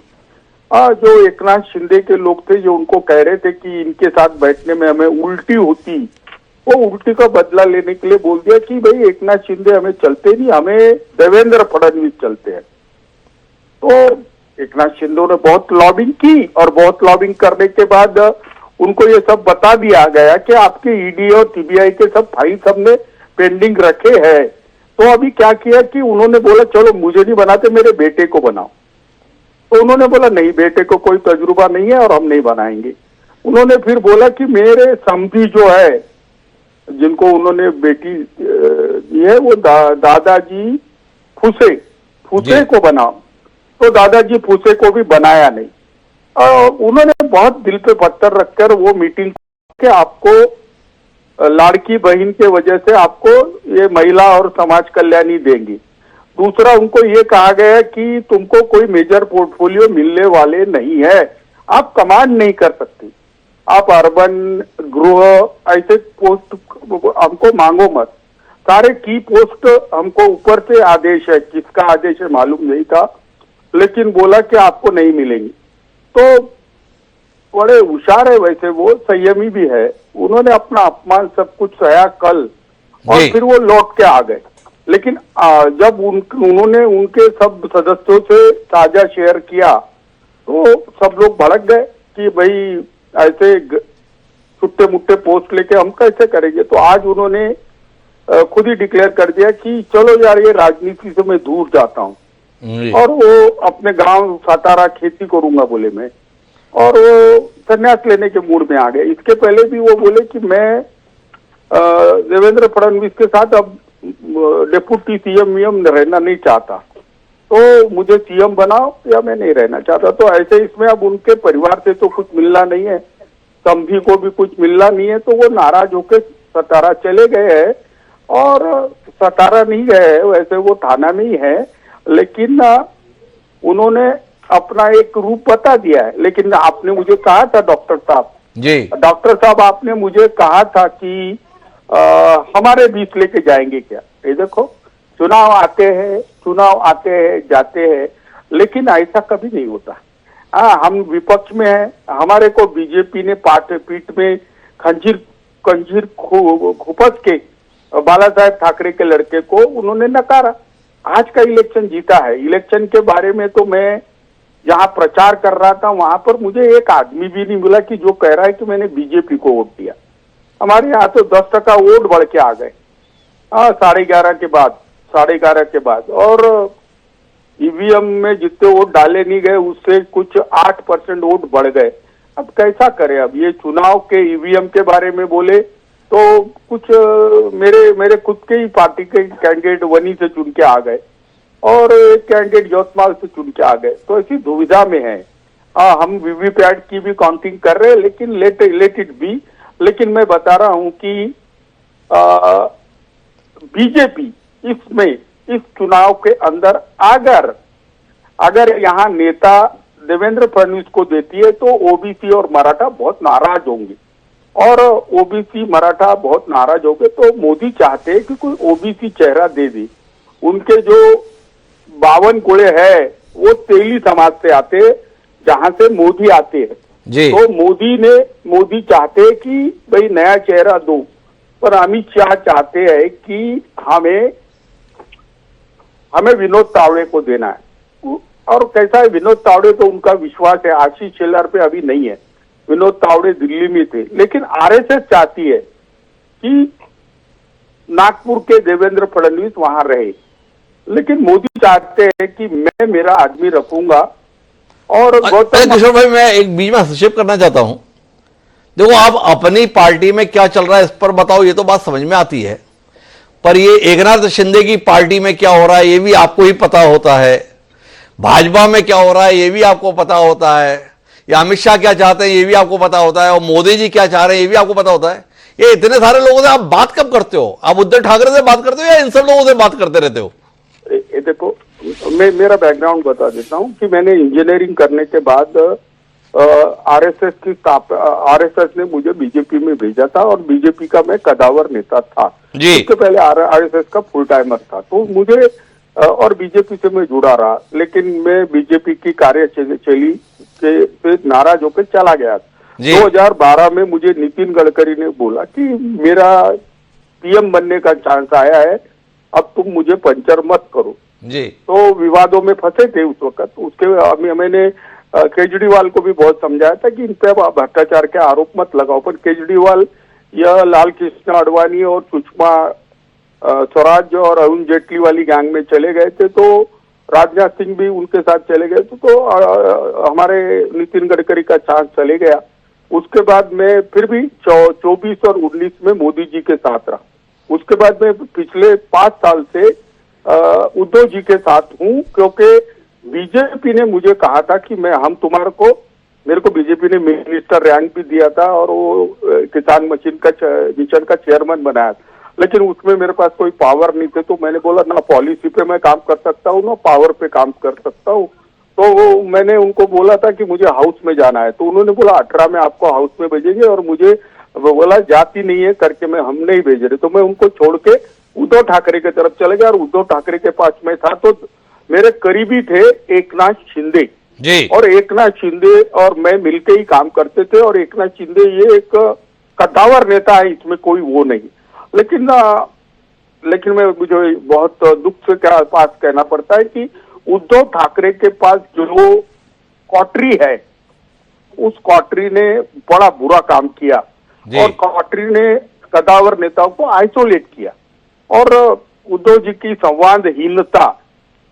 जो एकनाथ शिंदे के लोग थे जो उनको कह रहे थे कि इनके साथ बैठने में हमें उल्टी होती, वो उल्टी का बदला लेने के लिए बोल दिया कि भाई एकनाथ शिंदे हमें चलते नहीं, हमें देवेंद्र फडणवीस चलते हैं। तो एकनाथ शिंदे ने बहुत लॉबिंग की और बहुत लॉबिंग करने के बाद उनको ये सब बता दिया गया कि आपके ईडी और सीबीआई के सब फाइल सबने पेंडिंग रखे हैं। तो अभी क्या किया कि उन्होंने बोला चलो मुझे नहीं बनाते, मेरे बेटे को बनाओ। तो उन्होंने बोला नहीं, बेटे को कोई तजुर्बा नहीं है और हम नहीं बनाएंगे। उन्होंने फिर बोला कि मेरे समधी जो है, जिनको उन्होंने बेटी दी है, वो दादाजी फूसे को बनाओ। तो दादाजी फूसे को भी बनाया नहीं। उन्होंने बहुत दिल पे पत्थर रखकर वो मीटिंग के आपको लाड़की बहन के वजह से आपको ये महिला और समाज कल्याणी देंगी। दूसरा, उनको ये कहा गया कि तुमको कोई मेजर पोर्टफोलियो मिलने वाले नहीं है, आप कमांड नहीं कर सकती, आप अर्बन गृह ऐसे पोस्ट हमको मांगो मत। सारे की पोस्ट हमको ऊपर से आदेश है, किसका आदेश है मालूम नहीं था, लेकिन बोला कि आपको नहीं मिलेंगी। तो बड़े होशियार है, वैसे वो संयमी भी है। उन्होंने अपना अपमान सब कुछ सहा कल, और फिर वो लौट के आ गए। लेकिन जब उन्होंने उनके सब सदस्यों से ताजा शेयर किया तो सब लोग भड़क गए कि भाई ऐसे छुट्टे मुट्टे पोस्ट लेके हम कैसे करेंगे। तो आज उन्होंने खुद ही डिक्लेयर कर दिया कि चलो यार, ये राजनीति से मैं दूर जाता हूँ, और वो अपने गांव सातारा खेती करूंगा बोले मैं, और वो संन्यास लेने के मूड में आ गए। इसके पहले भी वो बोले कि मैं देवेंद्र फडणवीस के साथ अब डेप्यूटी सीएम रहना नहीं चाहता, तो मुझे सीएम बनाओ या मैं नहीं रहना चाहता। तो ऐसे इसमें अब उनके परिवार से तो कुछ मिलना नहीं है, समधी को भी कुछ मिलना नहीं है, तो वो नाराज होकर सतारा चले गए हैं। और सतारा नहीं गए, वैसे वो थाना में ही है, लेकिन उन्होंने अपना एक रूप बता दिया है। लेकिन आपने मुझे कहा था डॉक्टर साहब, आपने मुझे कहा था कि हमारे बीच लेके जाएंगे क्या। ये देखो, चुनाव आते हैं जाते हैं, लेकिन ऐसा कभी नहीं होता। हम विपक्ष में हैं, हमारे को बीजेपी ने पीठ में खंजीर खुपस के बाला साहेब ठाकरे के लड़के को उन्होंने नकारा। आज का इलेक्शन जीता है। इलेक्शन के बारे में तो मैं जहां प्रचार कर रहा था वहां पर मुझे एक आदमी भी नहीं मिला कि जो कह रहा है कि मैंने बीजेपी को वोट दिया। हमारे यहाँ तो 10% वोट बढ़ के आ गए 11:30 के बाद, और ईवीएम में जितने वोट डाले नहीं गए उससे कुछ 8% वोट बढ़ गए। अब कैसा करें। अब ये चुनाव के ईवीएम के बारे में बोले तो कुछ मेरे खुद के ही पार्टी के कैंडिडेट वनी से चुन के आ गए, और एक कैंडिडेट यवतमाल से चुन के आ गए। तो ऐसी दुविधा में है। हम वीवीपैट की भी काउंटिंग कर रहे हैं, लेकिन लेट इट बी। लेकिन मैं बता रहा हूं कि बीजेपी इस चुनाव के अंदर अगर यहाँ नेता देवेंद्र फडणवीस को देती है तो ओबीसी और मराठा बहुत नाराज होंगे, और ओबीसी मराठा बहुत नाराज होंगे। तो मोदी चाहते हैं कि कोई ओबीसी चेहरा दे दे। उनके जो 52 कुड़े है वो तेली समाज से आते हैं, जहां से मोदी आते हैं जी। तो मोदी चाहते हैं कि भाई नया चेहरा दो, पर अमित शाह चाहते हैं कि हमें विनोद तावड़े को देना है। और कैसा है, विनोद तावड़े तो उनका विश्वास है, आशीष शेलार पे अभी नहीं है। विनोद तावड़े दिल्ली में थे, लेकिन आरएसएस चाहती है कि नागपुर के देवेंद्र फडणवीस वहां रहे, लेकिन मोदी चाहते हैं कि मैं मेरा आदमी रखूंगा। और किशोर भाई, मैं एक बीच में हस्तक्षेप करना चाहता हूं। देखो, आप अपनी पार्टी में क्या चल रहा है इस पर बताओ, ये तो बात समझ में आती है, पर ये एकनाथ शिंदे की पार्टी में क्या हो रहा है ये भी आपको ही पता होता है, भाजपा में क्या हो रहा है ये भी आपको पता होता है, या अमित शाह क्या चाहते हैं ये भी आपको पता होता है, और मोदी जी क्या चाह रहे हैं ये भी आपको पता होता है। ये इतने सारे लोगों से आप बात कब करते हो? आप उद्धव ठाकरे से बात करते हो या इन सब लोगों से बात करते रहते हो? देखो, मैं मेरा बैकग्राउंड बता देता हूं कि मैंने इंजीनियरिंग करने के बाद आरएसएस ने मुझे बीजेपी में भेजा था, और बीजेपी का मैं कदावर नेता था। इससे पहले आरएसएस का फुल टाइमर था। तो मुझे और बीजेपी से मैं जुड़ा रहा, लेकिन मैं बीजेपी की कार्यशैली से नाराज होकर चला गया। 2012 में मुझे नितिन गडकरी ने बोला कि मेरा पीएम बनने का चांस आया है, अब तुम मुझे पंचर मत करो जी। तो विवादों में फंसे थे उस वक्त। उसके मैंने केजरीवाल को भी बहुत समझाया था कि इन पे भ्रष्टाचार के आरोप मत लगाओ, पर केजरीवाल यह लाल कृष्ण आडवाणी और सुषमा स्वराज और अरुण जेटली वाली गैंग में चले गए थे, तो राजनाथ सिंह भी उनके साथ चले गए थे, तो हमारे नितिन गडकरी का चांस चले गया। उसके बाद मैं फिर भी 24 और 19 में मोदी जी के साथ रहा। उसके बाद मैं पिछले 5 साल से उद्धव जी के साथ हूं, क्योंकि बीजेपी ने मुझे कहा था कि मेरे को बीजेपी ने मिनिस्टर रैंक भी दिया था और वो किसान मिशन का चेयरमैन बनाया, लेकिन उसमें मेरे पास कोई पावर नहीं थे। तो मैंने बोला ना पॉलिसी पे मैं काम कर सकता हूँ ना पावर पे काम कर सकता हूँ। तो मैंने उनको बोला था कि मुझे हाउस में जाना है, तो उन्होंने बोला 18 में आपको हाउस में भेजेंगे, और मुझे बोला जाती नहीं है करके हम नहीं भेज रहे। तो मैं उनको छोड़ के उद्धव ठाकरे की तरफ चले गया, और उद्धव ठाकरे के पास में था तो मेरे करीबी थे एकनाथ शिंदे जी। और एकनाथ शिंदे और मैं मिलके ही काम करते थे। और एकनाथ शिंदे ये एक कद्दावर नेता है, इसमें कोई वो नहीं। लेकिन मुझे बहुत दुख से पास कहना पड़ता है कि उद्धव ठाकरे के पास जो कॉटरी है, उस कॉटरी ने बड़ा बुरा काम किया और कॉटरी ने कद्दावर नेताओं को आइसोलेट किया। और उद्धव जी की संवादहीनता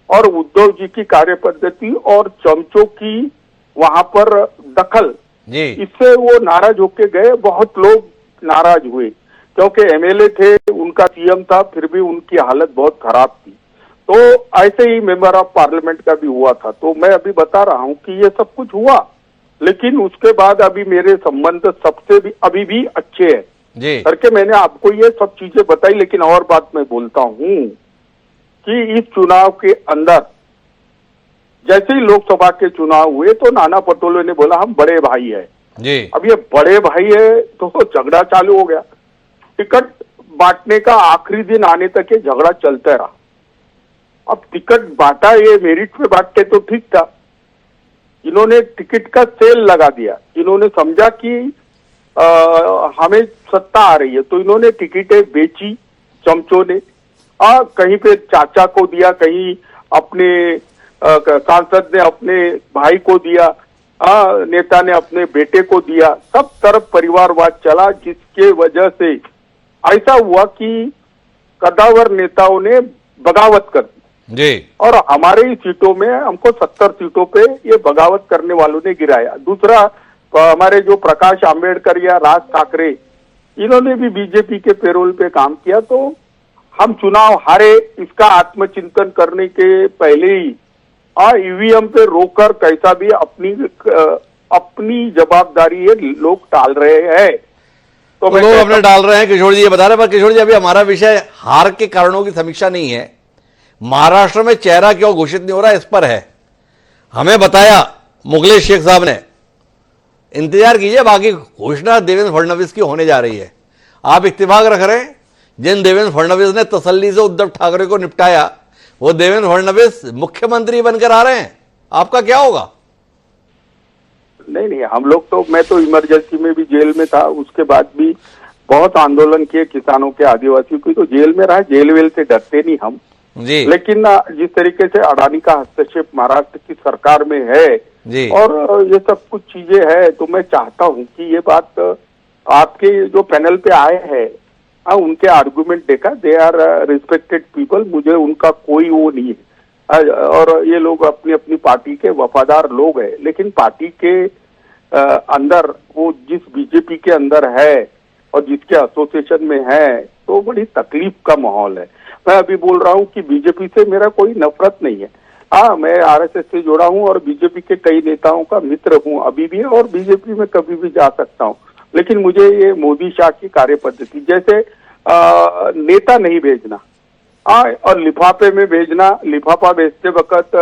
और उद्धव जी की कार्यपद्धति और चमचों की वहां पर दखल, इससे वो नाराज होके गए। बहुत लोग नाराज हुए क्योंकि एमएलए थे, उनका सीएम था, फिर भी उनकी हालत बहुत खराब थी। तो ऐसे ही मेंबर ऑफ पार्लियामेंट का भी हुआ था। तो मैं अभी बता रहा हूं कि ये सब कुछ हुआ, लेकिन उसके बाद अभी मेरे संबंध सबसे भी अभी भी अच्छे हैं करके मैंने आपको ये सब चीजें बताई। लेकिन और बात मैं बोलता हूं कि इस चुनाव के अंदर जैसे ही लोकसभा के चुनाव हुए तो नाना पटोले ने बोला हम बड़े भाई है। अब ये बड़े भाई है तो झगड़ा चालू हो गया। टिकट बांटने का आखिरी दिन आने तक ये झगड़ा चलता रहा। अब टिकट बांटा, ये मेरिट पे बांटते तो ठीक था, इन्होंने टिकट का सेल लगा दिया। इन्होंने समझा कि हमें सत्ता आ रही है, तो इन्होंने टिकटें बेची चमचों ने। कहीं पे चाचा को दिया, कहीं अपने सांसद ने अपने भाई को दिया, नेता ने अपने बेटे को दिया। सब तरफ परिवारवाद चला, जिसके वजह से ऐसा हुआ कि कद्दावर नेताओं ने बगावत कर दी और हमारे ही सीटों में हमको 70 सीटों पे ये बगावत करने वालों ने गिराया। दूसरा, हमारे जो प्रकाश आंबेडकर या राज ठाकरे, इन्होंने भी बीजेपी के पेरोल पे काम किया। तो हम चुनाव हारे, इसका आत्मचिंतन करने के पहले ही ईवीएम पे रोकर कैसा भी अपनी जवाबदारी ये लोग टाल रहे हैं। तो लोग अपने डाल रहे हैं। किशोर जी ये बता रहे हैं, पर किशोर जी अभी हमारा विषय हार के कारणों की समीक्षा नहीं है, महाराष्ट्र में चेहरा क्यों घोषित नहीं हो रहा इस पर है। हमें बताया मुगलेश शेख साहब ने, इंतजार कीजिए, बाकी घोषणा देवेंद्र फडणवीस की होने जा रही है। आप इत्तेफाक रख रहे हैं, जिन देवेंद्र फडणवीस ने तसल्ली से उद्धव ठाकरे को निपटाया, वो देवेंद्र फडणवीस मुख्यमंत्री बनकर आ रहे हैं। आपका क्या होगा? नहीं, हम लोग तो, मैं तो इमरजेंसी में भी जेल में था, उसके बाद भी बहुत आंदोलन किए किसानों के, आदिवासियों की, तो जेल में रहा। जेल वेल से डरते नहीं हम जी। लेकिन जिस तरीके से अडानी का हस्तक्षेप महाराष्ट्र की सरकार में है जी, और ये सब कुछ चीजें है, तो मैं चाहता हूं कि ये बात आपके जो पैनल पे आए हैं, उनके आर्गुमेंट देखा, दे आर रिस्पेक्टेड पीपल, मुझे उनका कोई वो नहीं है। और ये लोग अपनी अपनी पार्टी के वफादार लोग हैं, लेकिन पार्टी के अंदर वो जिस बीजेपी के अंदर है और जिसके एसोसिएशन में है, तो बड़ी तकलीफ का माहौल है। मैं अभी बोल रहा हूँ कि बीजेपी से मेरा कोई नफरत नहीं है। मैं आरएसएस से जुड़ा हूँ और बीजेपी के कई नेताओं का मित्र हूँ अभी भी, और बीजेपी में कभी भी जा सकता हूँ। लेकिन मुझे ये मोदी शाह की कार्यपद्धति, जैसे नेता नहीं भेजना और लिफाफे में भेजना, लिफाफा भेजते वक्त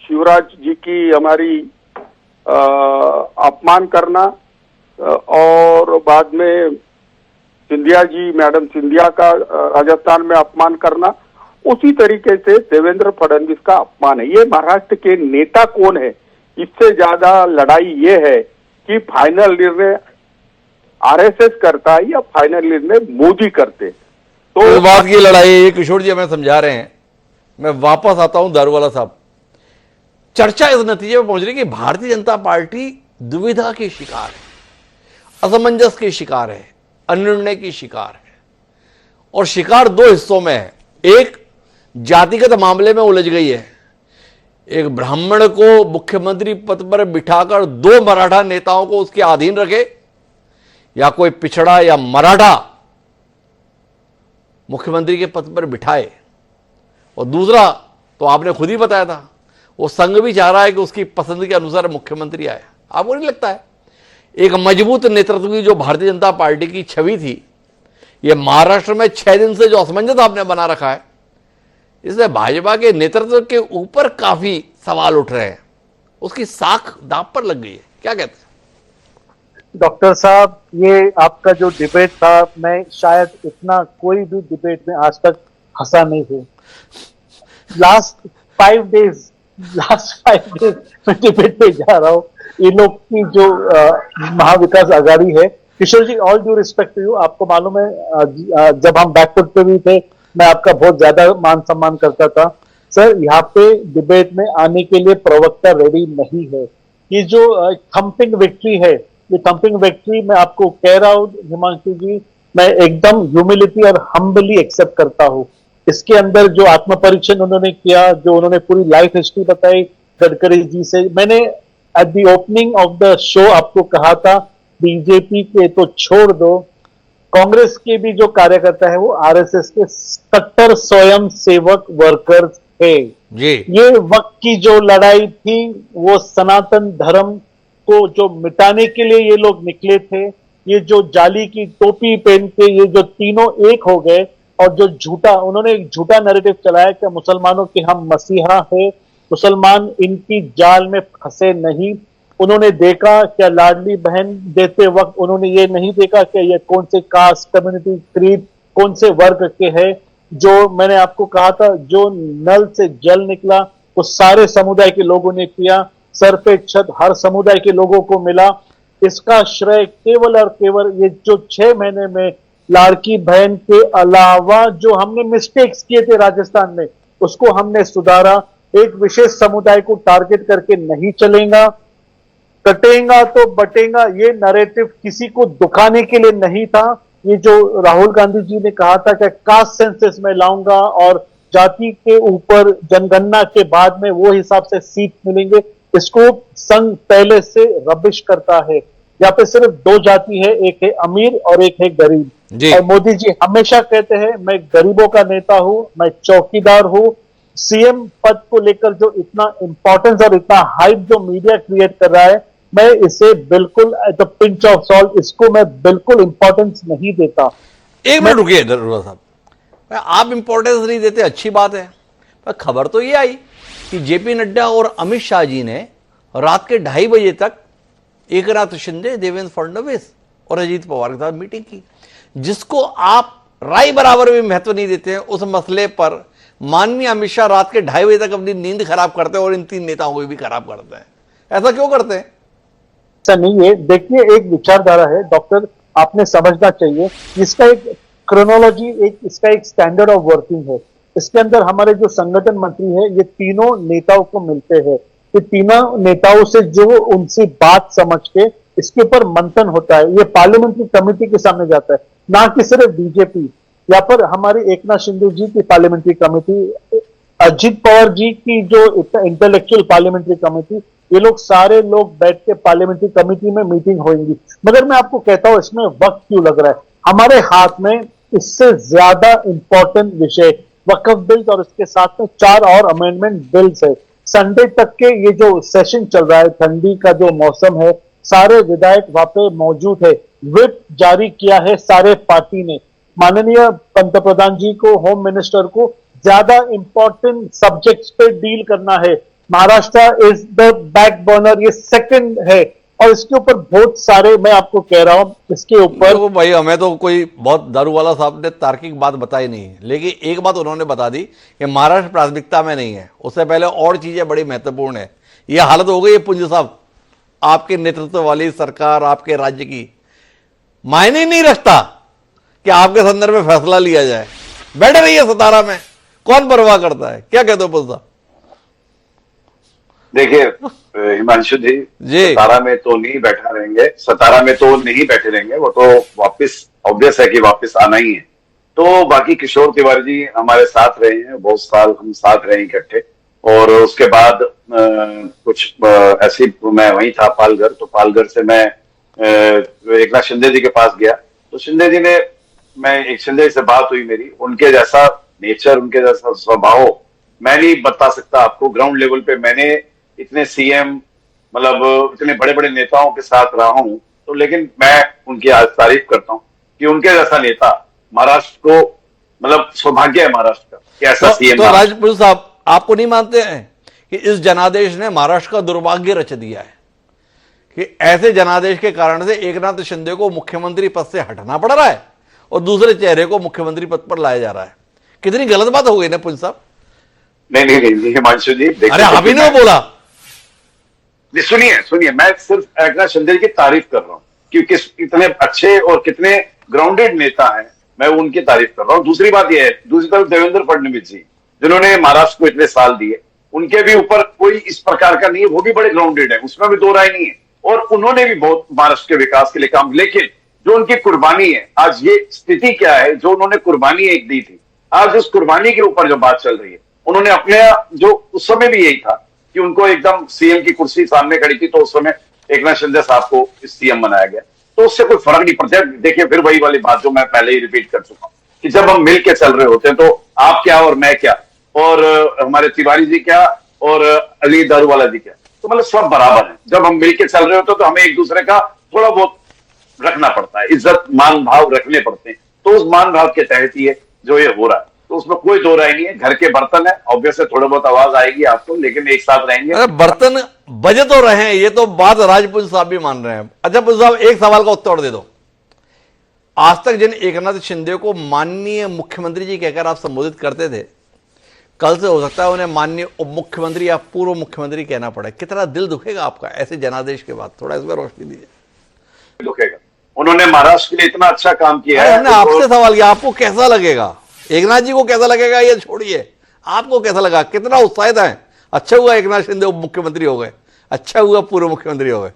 शिवराज जी की हमारी अपमान करना, और बाद में सिंधिया जी, मैडम सिंधिया का राजस्थान में अपमान करना, उसी तरीके से देवेंद्र फडणवीस का अपमान है। ये महाराष्ट्र के नेता कौन है, इससे ज्यादा लड़ाई ये है कि फाइनल निर्णय आरएसएस करता है या फाइनल निर्णय मोदी करते। तो इस बात की लड़ाई है, किशोर जी हमें समझा रहे हैं। मैं वापस आता हूं दारूवाला साहब। चर्चा इस नतीजे पर पहुंच रही कि भारतीय जनता पार्टी दुविधा की शिकार है, असमंजस की शिकार है, अनिर्णय की शिकार है, और शिकार दो हिस्सों में है। एक, जातिगत मामले में उलझ गई है, एक ब्राह्मण को मुख्यमंत्री पद पर बिठाकर 2 मराठा नेताओं को उसके अधीन रखे, या कोई पिछड़ा या मराठा मुख्यमंत्री के पद पर बिठाए। और दूसरा तो आपने खुद ही बताया था, वो संघ भी चाह रहा है कि उसकी पसंद के अनुसार मुख्यमंत्री आए। आपको नहीं लगता है एक मजबूत नेतृत्व की जो भारतीय जनता पार्टी की छवि थी, ये महाराष्ट्र में 6 दिन से जो असमंजस आपने बना रखा है, इससे भाजपा के नेतृत्व के ऊपर काफी सवाल उठ रहे हैं, उसकी साख दांव पर लग गई है, क्या कहते हैं? डॉक्टर साहब, ये आपका जो डिबेट था, मैं शायद इतना कोई भी डिबेट में आज तक हंसा नहीं हूं। लास्ट 5 डेज मैं डिबेट पे जा रहा हूं। ये लोग की जो महाविकास आघाड़ी है, Kishore ji, all due respect to you, आपको मालूम है जब हम बैकफुट पे भी थे, मैं आपका बहुत ज्यादा मान सम्मान करता था। सर, यहाँ पे डिबेट में आने के लिए प्रवक्ता रेडी नहीं है। ये जो थम्पिंग विक्ट्री है, ये थम्पिंग विक्ट्री मैं आपको कह रहा हूँ हिमांशु जी, मैं एकदम ह्यूमिलिटी और हम्बली एक्सेप्ट करता हूँ। इसके अंदर जो आत्मपरीक्षण उन्होंने किया, जो उन्होंने पूरी लाइफ हिस्ट्री बताई गडकरी जी से, मैंने at the opening of the show आपको कहा था बीजेपी के तो छोड़ दो, कांग्रेस के भी जो कार्यकर्ता है वो आरएसएस के कट्टर स्वयं सेवक वर्कर्स थे। जी, ये वक्त की जो लड़ाई थी वो सनातन धर्म को जो मिटाने के लिए ये लोग निकले थे। ये जो जाली की टोपी पहन के ये जो तीनों एक हो गए, और जो उन्होंने एक झूठा नैरेटिव चलाया कि मुसलमानों के हम मसीहा है, मुसलमान इनकी जाल में फंसे नहीं। उन्होंने देखा क्या लाडली बहन देते वक्त उन्होंने ये नहीं देखा कि ये कौन से कास्ट, कम्युनिटी, क्रीड, कौन से वर्ग के है। जो मैंने आपको कहा था, जो नल से जल निकला वो सारे समुदाय के लोगों ने किया, सर पे छत हर समुदाय के लोगों को मिला। इसका श्रेय केवल और केवल ये जो 6 महीने में लाड़की बहन के अलावा जो हमने मिस्टेक्स किए थे राजस्थान में, उसको हमने सुधारा। एक विशेष समुदाय को टारगेट करके नहीं चलेगा, कटेगा तो बटेगा, ये नैरेटिव किसी को दुखाने के लिए नहीं था। ये जो राहुल गांधी जी ने कहा था कि कास्ट सेंसस में लाऊंगा और जाति के ऊपर जनगणना के बाद में वो हिसाब से सीट मिलेंगे, इसको संघ पहले से रबिश करता है। यहाँ पे सिर्फ 2 जाति है, एक है अमीर और एक है गरीब। और मोदी जी हमेशा कहते हैं मैं गरीबों का नेता हूं, मैं चौकीदार हूं। सीएम पद को लेकर जो इतना इंपॉर्टेंस और इतना हाइप जो मीडिया क्रिएट कर रहा है, मैं इसे बिल्कुल at the pinch of salt, इसको मैं बिल्कुल इंपॉर्टेंस नहीं देता। एक मिनट रुकिए दरोगा साहब, आप इंपॉर्टेंस नहीं देते, अच्छी बात है, पर खबर तो ये आई कि जेपी नड्डा और अमित शाह जी ने रात के 2:30 बजे तक एकनाथ शिंदे, देवेंद्र फडणवीस और अजीत पवार के साथ मीटिंग की, जिसको आप राय बराबर भी महत्व नहीं देते हैं। उस मसले पर माननीय अमित शाह रात के 2:30 बजे तक अपनी नींद खराब करते हैं और इन 3 नेताओं को भी खराब करते हैं। ऐसा क्यों करते हैं? ऐसा नहीं है। देखिए, एक विचारधारा है डॉक्टर, आपने समझना चाहिए, इसका एक क्रोनोलॉजी, इसका एक स्टैंडर्ड ऑफ वर्किंग है। इसके अंदर हमारे जो संगठन मंत्री है, ये तीनों नेताओं को मिलते हैं। ये तीनों नेताओं से जो उनसे बात समझ के इसके ऊपर मंथन होता है, ये पार्लियामेंट्री कमेटी के सामने जाता है, ना कि सिर्फ बीजेपी। यहाँ पर हमारे एकनाथ शिंदे जी की पार्लियामेंट्री कमेटी, अजीत पवार जी की जो इंटेलेक्चुअल पार्लियामेंट्री कमेटी, ये लोग सारे लोग बैठ के पार्लियामेंट्री कमेटी में मीटिंग होंगी। मगर मैं आपको कहता हूं इसमें वक्त क्यों लग रहा है। हमारे हाथ में इससे ज्यादा इंपॉर्टेंट विषय वक्फ बिल और इसके साथ में 4 और अमेंडमेंट बिल्स है। संडे तक के ये जो सेशन चल रहा है, ठंडी का जो मौसम है, सारे विधायक वहां पे मौजूद है। व्हिप जारी किया है सारे पार्टी ने। माननीय पंतप्रधान जी को, होम मिनिस्टर को ज्यादा इंपॉर्टेंट सब्जेक्ट्स पे डील करना है। Maharashtra is the back burner, ये सेकंड है, और इसके ऊपर बहुत सारे, मैं आपको कह रहा हूं इसके ऊपर। तो भाई हमें तो कोई बहुत दारू वाला साहब ने तार्किक बात बताई नहीं है, लेकिन एक बात उन्होंने बता दी कि महाराष्ट्र प्राथमिकता में नहीं है, उससे पहले और चीजें बड़ी महत्वपूर्ण है। ये हालत हो गई है पुंज साहब, आपके नेतृत्व वाली सरकार, आपके राज्य की मायने नहीं रखता कि आपके संदर्भ में फैसला लिया जाए। बैठे रहिए सतारा में, कौन परवाह करता है? क्या कहते हो पुंज साहब? देखिए हिमांशु जी, सतारा में तो नहीं बैठा रहेंगे, सतारा में तो नहीं बैठे रहेंगे, वो तो वापस ऑब्वियस है कि वापस आना ही है। तो बाकी किशोर तिवारी जी हमारे साथ रहे हैं, बहुत साल हम साथ रहे इकट्ठे, और उसके बाद कुछ ऐसी मैं वहीं था पालघर, तो पालघर से मैं एकनाथ शिंदे जी के पास गया। तो शिंदे जी ने, शिंदे जी से बात हुई मेरी, उनके जैसा नेचर, उनके जैसा स्वभाव मैं नहीं बता सकता आपको। ग्राउंड लेवल पे मैंने इतने सीएम, मतलब इतने बड़े बड़े नेताओं के साथ रहा हूं, तो लेकिन मैं उनकी आज तारीफ करता हूं कि उनके जैसा नेता महाराष्ट्र को, मतलब सौभाग्य है महाराष्ट्र का कि ऐसा सीएम। तो राजपूत साहब, आपको नहीं मानते हैं कि इस जनादेश ने महाराष्ट्र का दुर्भाग्य रच दिया है कि ऐसे जनादेश के कारण से एकनाथ शिंदे को मुख्यमंत्री पद से हटना पड़ रहा है और दूसरे चेहरे को मुख्यमंत्री पद पर लाया जा रहा है? कितनी गलत बात हो गई ना पुंज साहब। नहीं हिमांशु जी, अरे आप ही ने बोला। सुनिए, मैं सिर्फ एकनाथ शिंदे की तारीफ कर रहा हूं कि कितने अच्छे और कितने ग्राउंडेड नेता हैं, मैं उनकी तारीफ कर रहा हूं। दूसरी बात यह है, दूसरी तरफ देवेंद्र फडणवीस जी, जिन्होंने महाराष्ट्र को इतने साल दिए, उनके भी ऊपर कोई इस प्रकार का नहीं है, वो भी बड़े ग्राउंडेड है, उसमें भी दो राय नहीं है, और उन्होंने भी बहुत महाराष्ट्र के विकास के लिए काम। लेकिन जो उनकी कुर्बानी है, आज ये स्थिति क्या है, जो उन्होंने कुर्बानी एक दी थी, आज उस कुर्बानी के ऊपर जो बात चल रही है, उन्होंने अपने, जो उस समय भी यही था कि उनको एकदम सीएम की कुर्सी सामने खड़ी थी, तो उस समय एकनाथ शिंदे साहब को सीएम बनाया गया, तो उससे कोई फर्क नहीं पड़ता। देखिए, फिर वही वाली बात जो मैं पहले ही रिपीट कर चुका हूं कि जब हम मिल के चल रहे होते हैं, तो आप क्या और मैं क्या, और हमारे तिवारी जी क्या और अली दारूवाला जी क्या, तो मतलब सब बराबर है। जब हम मिल के चल रहे होते हैं तो हमें एक दूसरे का थोड़ा बहुत रखना पड़ता है, इज्जत मान भाव रखने पड़ते हैं, तो उस मान भाव के तहत ही जो ये हो रहा है, तो उसमें कोई दो राय नहीं है। घर के बर्तन है, ऑब्वियस है, थोड़ा बहुत आवाज आएगी आपको, लेकिन एक साथ रहेंगे। अरे बर्तन बजे तो रहे हैं, ये तो बात राजपूत साहब भी मान रहे हैं। अच्छा पुंज साहब, एक सवाल का उत्तर दे दो। आज तक जिन एकनाथ शिंदे को माननीय मुख्यमंत्री जी कहकर आप संबोधित करते थे, कल से हो सकता है उन्हें माननीय उप मुख्यमंत्री या पूर्व मुख्यमंत्री कहना पड़े। कितना दिल दुखेगा आपका ऐसे जनादेश के बाद? थोड़ा इसमें रोशनी दीजिए। दुखेगा, उन्होंने महाराष्ट्र के लिए इतना अच्छा काम किया है। हमने आपसे सवाल किया, आपको कैसा लगेगा? एकनाथ जी को कैसा लगेगा ये छोड़िए, आपको कैसा लगा? कितना उत्साहित है? अच्छा हुआ एकनाथ शिंदे उप मुख्यमंत्री हो गए, अच्छा हुआ पूर्व मुख्यमंत्री हो गए।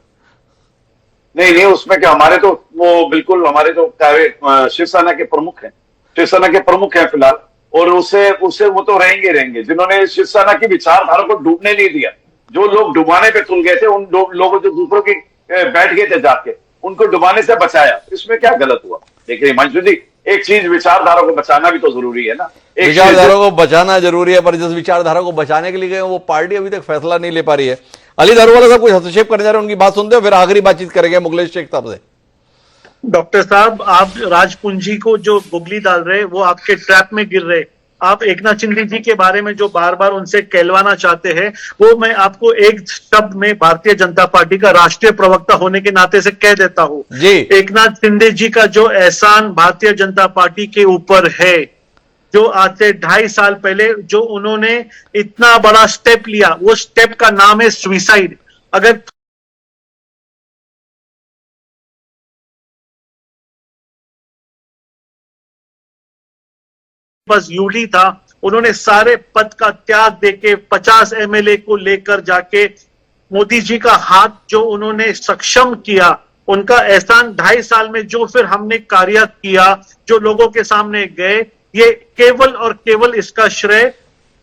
नहीं, उसमें क्या, हमारे तो वो बिल्कुल, हमारे तो शिवसेना के प्रमुख हैं, शिवसेना के प्रमुख हैं फिलहाल, और उससे वो तो रहेंगे जिन्होंने शिवसेना की विचारधारा को डूबने नहीं दिया। जो लोग डुबाने पे तुल गए थे, उन लोगों जो दूसरों की बैठ गए थे जाके, उनको डुबाने से बचाया। इसमें क्या गलत हुआ? देखिए हिमांशु जी, एक चीज, विचारधारा को बचाना भी तो जरूरी है ना। विचारधारा को बचाना जरूरी है, पर जिस विचारधारा को बचाने के लिए गए वो पार्टी अभी तक फैसला नहीं ले पा रही है। अली दारूवाला साहब कुछ हस्तक्षेप करने जा रहे हैं, उनकी बात सुनते हो, फिर आखिरी बातचीत करेंगे मुगलेश शेख साहब से। डॉक्टर साहब, आप राजपूंजी को जो गुगली डाल रहे, वो आपके ट्रैप में गिर रहे। आप एकनाथ शिंदे जी के बारे में जो बार बार उनसे कहलवाना चाहते हैं, वो मैं आपको एक शब्द में भारतीय जनता पार्टी का राष्ट्रीय प्रवक्ता होने के नाते से कह देता हूं जी। एकनाथ शिंदे जी का जो एहसान भारतीय जनता पार्टी के ऊपर है, जो आज से 2.5 साल पहले जो उन्होंने इतना बड़ा स्टेप लिया, वो स्टेप का नाम है सुसाइड। अगर बस यूली था, उन्होंने सारे पद का त्याग देके 50 एमएलए को लेकर जाके मोदी जी का हाथ जो उन्होंने सक्षम किया, उनका एहसान 2.5 साल में जो फिर हमने कार्य किया, जो लोगों के सामने गए, ये केवल और केवल इसका श्रेय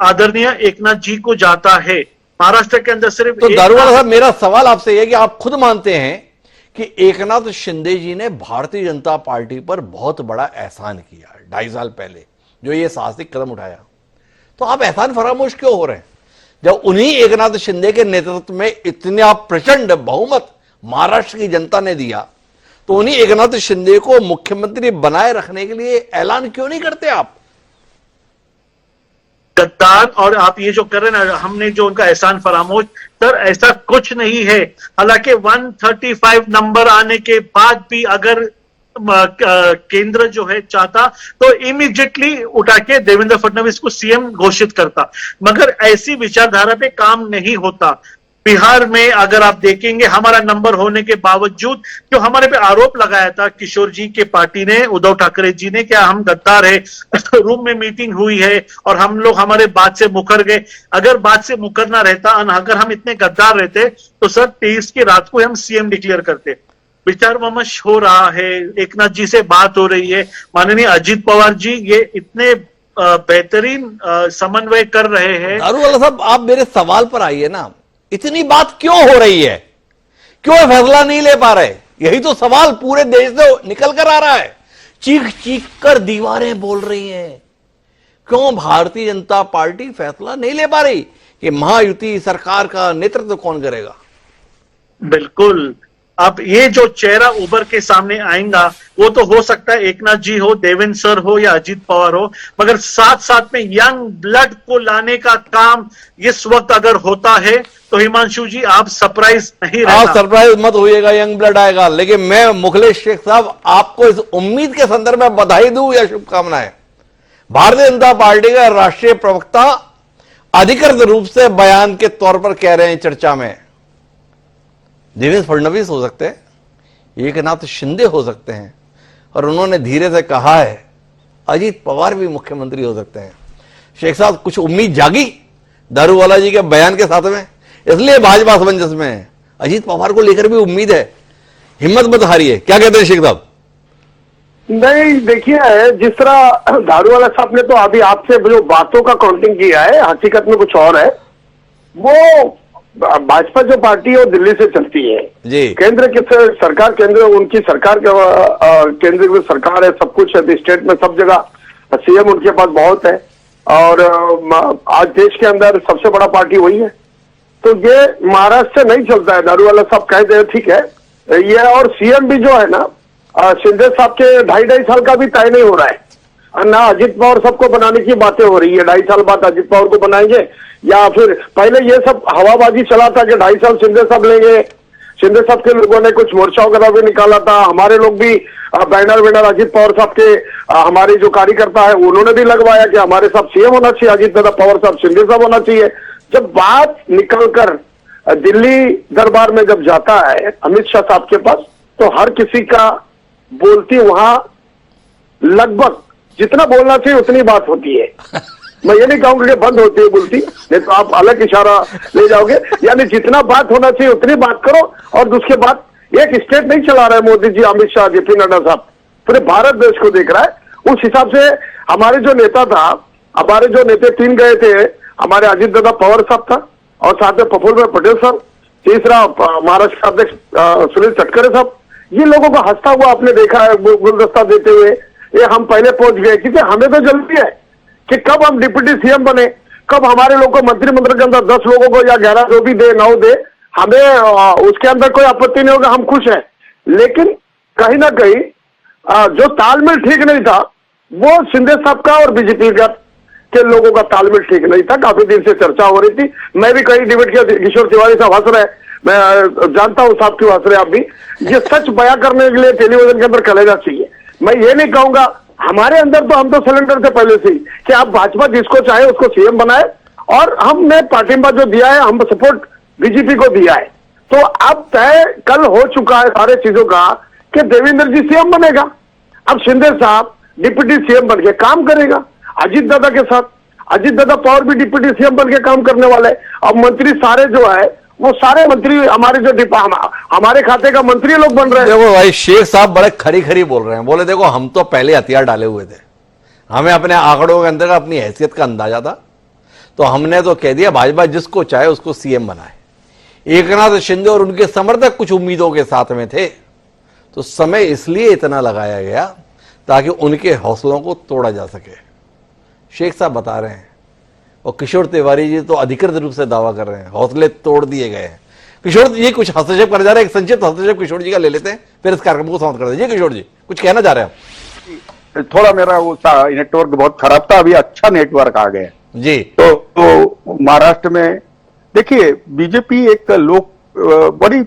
आदरणीय एकनाथ जी को जाता है। महाराष्ट्र के अंदर सिर्फ तो दारूवाला साहब, मेरा सवाल आपसे यह कि आप खुद मानते हैं कि एकनाथ शिंदे जी ने भारतीय जनता पार्टी पर बहुत बड़ा एहसान किया 2.5 साल पहले, जो ये साहसिक कदम उठाया, तो आप एहसान फरामोश क्यों हो रहे हैं? जब उन्हीं एकनाथ शिंदे के नेतृत्व में इतना प्रचंड बहुमत महाराष्ट्र की जनता ने दिया, तो उन्हीं एकनाथ शिंदे को मुख्यमंत्री बनाए रखने के लिए ऐलान क्यों नहीं करते आप? गद्दार, और आप ये जो कर रहे हैं ना, हमने जो उनका एहसान फरामोश, सर ऐसा कुछ नहीं है। हालांकि 135 नंबर आने के बाद भी अगर केंद्र जो है चाहता तो इमीडिएटली उठा के देवेंद्र फडणवीस को सीएम घोषित करता, मगर ऐसी विचारधारा पे काम नहीं होता। बिहार में अगर आप देखेंगे, हमारा नंबर होने के बावजूद जो हमारे पे आरोप लगाया था किशोर जी के पार्टी ने, उद्धव ठाकरे जी ने, क्या हम गद्दार है, रूम में मीटिंग हुई है और हम लोग हमारे बात से मुकर गए। अगर बात से मुकरना रहता, अगर हम इतने गद्दार रहते, तो सर 23 की रात को हम सीएम डिक्लेयर करते। विचार विमर्श हो रहा है, एकनाथ जी से बात हो रही है, माननीय अजीत पवार जी ये इतने बेहतरीन समन्वय कर रहे हैं। दारूवाला साहब, आप मेरे सवाल पर आइए ना, इतनी बात क्यों हो रही है, क्यों ये फैसला नहीं ले पा रहे? यही तो सवाल पूरे देश से निकल कर आ रहा है। चीख चीख कर दीवारें बोल रही हैं, क्यों भारतीय जनता पार्टी फैसला नहीं ले पा रही कि महायुति सरकार का नेतृत्व कौन करेगा? बिल्कुल, अब ये जो चेहरा उभर के सामने आएगा वो तो हो सकता है एकनाथ जी हो, देवेंद्र सर हो या अजीत पवार हो, मगर साथ साथ में यंग ब्लड को लाने का काम इस वक्त अगर होता है तो हिमांशु जी आप सरप्राइज नहीं रहना। आप सरप्राइज मत होइएगा, यंग ब्लड आएगा। लेकिन मैं मुखलेश शेख साहब आपको इस उम्मीद के संदर्भ में बधाई दूं या शुभकामनाएं। भारतीय जनता पार्टी का राष्ट्रीय प्रवक्ता अधिकृत रूप से बयान के तौर पर कह रहे हैं चर्चा में देवेंद्र फडणवीस हो सकते हैं, एकनाथ शिंदे हो सकते हैं, और उन्होंने धीरे से कहा है अजीत पवार भी मुख्यमंत्री हो सकते हैं। शेख साहब, कुछ उम्मीद जागी दारूवाला जी के बयान के साथ में? इसलिए भाजपा असमंजस में है। अजीत पवार को लेकर भी उम्मीद है, हिम्मत मत हारिए। क्या कहते हैं शेख साहब? नहीं, देखिए, जिस तरह दारूवाला साहब ने तो अभी आपसे जो बातों का काउंटिंग किया है, हकीकत में कुछ और है। वो भाजपा जो पार्टी है वो दिल्ली से चलती है जी, केंद्र की सरकार, केंद्र उनकी सरकार केंद्र की सरकार है, सब कुछ है स्टेट में, सब जगह सीएम उनके पास बहुत है, और आज देश के अंदर सबसे बड़ा पार्टी वही है। तो ये महाराष्ट्र से नहीं चलता है। दारूवाला साहब कह दे ठीक है ये, और सीएम भी जो है ना, शिंदे साहब के 2.5 साल का भी तय नहीं हो रहा है ना। अजीत पवार सबको बनाने की बातें हो रही है, 2.5 साल बाद अजीत पवार को बनाएंगे, या फिर पहले ये सब हवाबाजी चला था कि 2.5 साल शिंदे साहब लेंगे। शिंदे साहब के लोगों ने कुछ मोर्चा वगैरह भी निकाला था, हमारे लोग भी बैनर वैनर अजीत पवार साहब के, हमारे जो कार्यकर्ता है उन्होंने भी लगवाया कि हमारे साहब सीएम होना चाहिए, अजीत दादा पवार साहब शिंदे साहब होना चाहिए। जब बात निकलकर दिल्ली दरबार में जब जाता है अमित शाह साहब के पास, तो हर किसी का बोलती वहां लगभग जितना बोलना चाहिए उतनी बात होती है। मैं ये नहीं कहूंगा कि बंद होती है बोलती, नहीं तो आप अलग इशारा ले जाओगे। यानी जितना बात होना चाहिए उतनी बात करो, और दूसरे बात, एक स्टेट नहीं चला रहा है मोदी जी, अमित शाह, जेपी नड्डा साहब, पूरे भारत देश को देख रहा है। उस हिसाब से हमारे जो नेता था, हमारे जो नेता 3 गए थे, हमारे अजीत दादा पवार साहब था, और साथ में प्रफुल्ल भाई पटेल साहब, तीसरा महाराष्ट्र अध्यक्ष सुनील तटकरे साहब। ये लोगों को हंसता हुआ आपने देखा है गुलदस्ता देते हुए, ये हम पहले पहुंच गए, क्योंकि हमें तो जल्दी है कि कब हम डिप्टी सीएम बने, कब हमारे लोग को मंत्रिमंडल के अंदर 10 लोगों को या 11 जो भी दे, 9 दे, हमें उसके अंदर कोई आपत्ति नहीं होगा, हम खुश हैं। लेकिन कहीं ना कहीं जो तालमेल ठीक नहीं था वो शिंदे साहब का और बीजेपी के लोगों का तालमेल ठीक नहीं था। काफी दिन से चर्चा हो रही थी, मैं भी कहीं डिबेट किया, किशोर तिवारी साहब हंस रहे, मैं जानता हूं साहब क्यों हंस रहे आप भी। ये सच बयां करने के लिए टेलीविजन के अंदर कलेजा चाहिए। मैं ये नहीं कहूंगा, हमारे अंदर तो हम तो सिलेंडर थे पहले से ही कि आप भाजपा जिसको चाहे उसको सीएम बनाए, और हमने पार्टिंबा जो दिया है, हम सपोर्ट बीजेपी को दिया है। तो अब तय कल हो चुका है सारे चीजों का कि देवेंद्र जी सीएम बनेगा, अब शिंदे साहब डिप्टी सीएम बन के काम करेगा अजीत दादा के साथ। अजीत दादा पवार भी डिप्टी सीएम बन के काम करने वाले हैं। अब मंत्री सारे जो है वो सारे मंत्री हमारे जो हमारे खाते का मंत्री लोग बन रहे हैं। देखो भाई, शेख साहब बड़े खरी खरी बोल रहे हैं। बोले देखो हम तो पहले हथियार डाले हुए थे, हमें अपने आंकड़ों के अंदर अपनी हैसियत का अंदाजा था, तो हमने तो कह दिया भाजपा जिसको चाहे उसको सीएम बनाए। एकनाथ शिंदे और उनके समर्थक कुछ उम्मीदों के साथ में थे, तो समय इसलिए इतना लगाया गया ताकि उनके हौसलों को तोड़ा जा सके। शेख साहब बता रहे हैं, और किशोर तिवारी जी तो अधिकृत रूप से दावा कर रहे हैं हौसले तोड़ दिए गए हैं। किशोर जी कुछ हस्तक्षेप कर जा रहे हैं, एक संक्षिप्त हस्तक्षेप किशोर जी का ले लेते हैं, फिर इस कार्यक्रम को समाप्त कर दीजिए। किशोर जी कुछ कहना चाह रहे हैं आप? थोड़ा मेरा वो नेटवर्क बहुत खराब था, अभी अच्छा नेटवर्क आ गया जी। तो महाराष्ट्र में देखिए, बीजेपी एक लोक बड़ी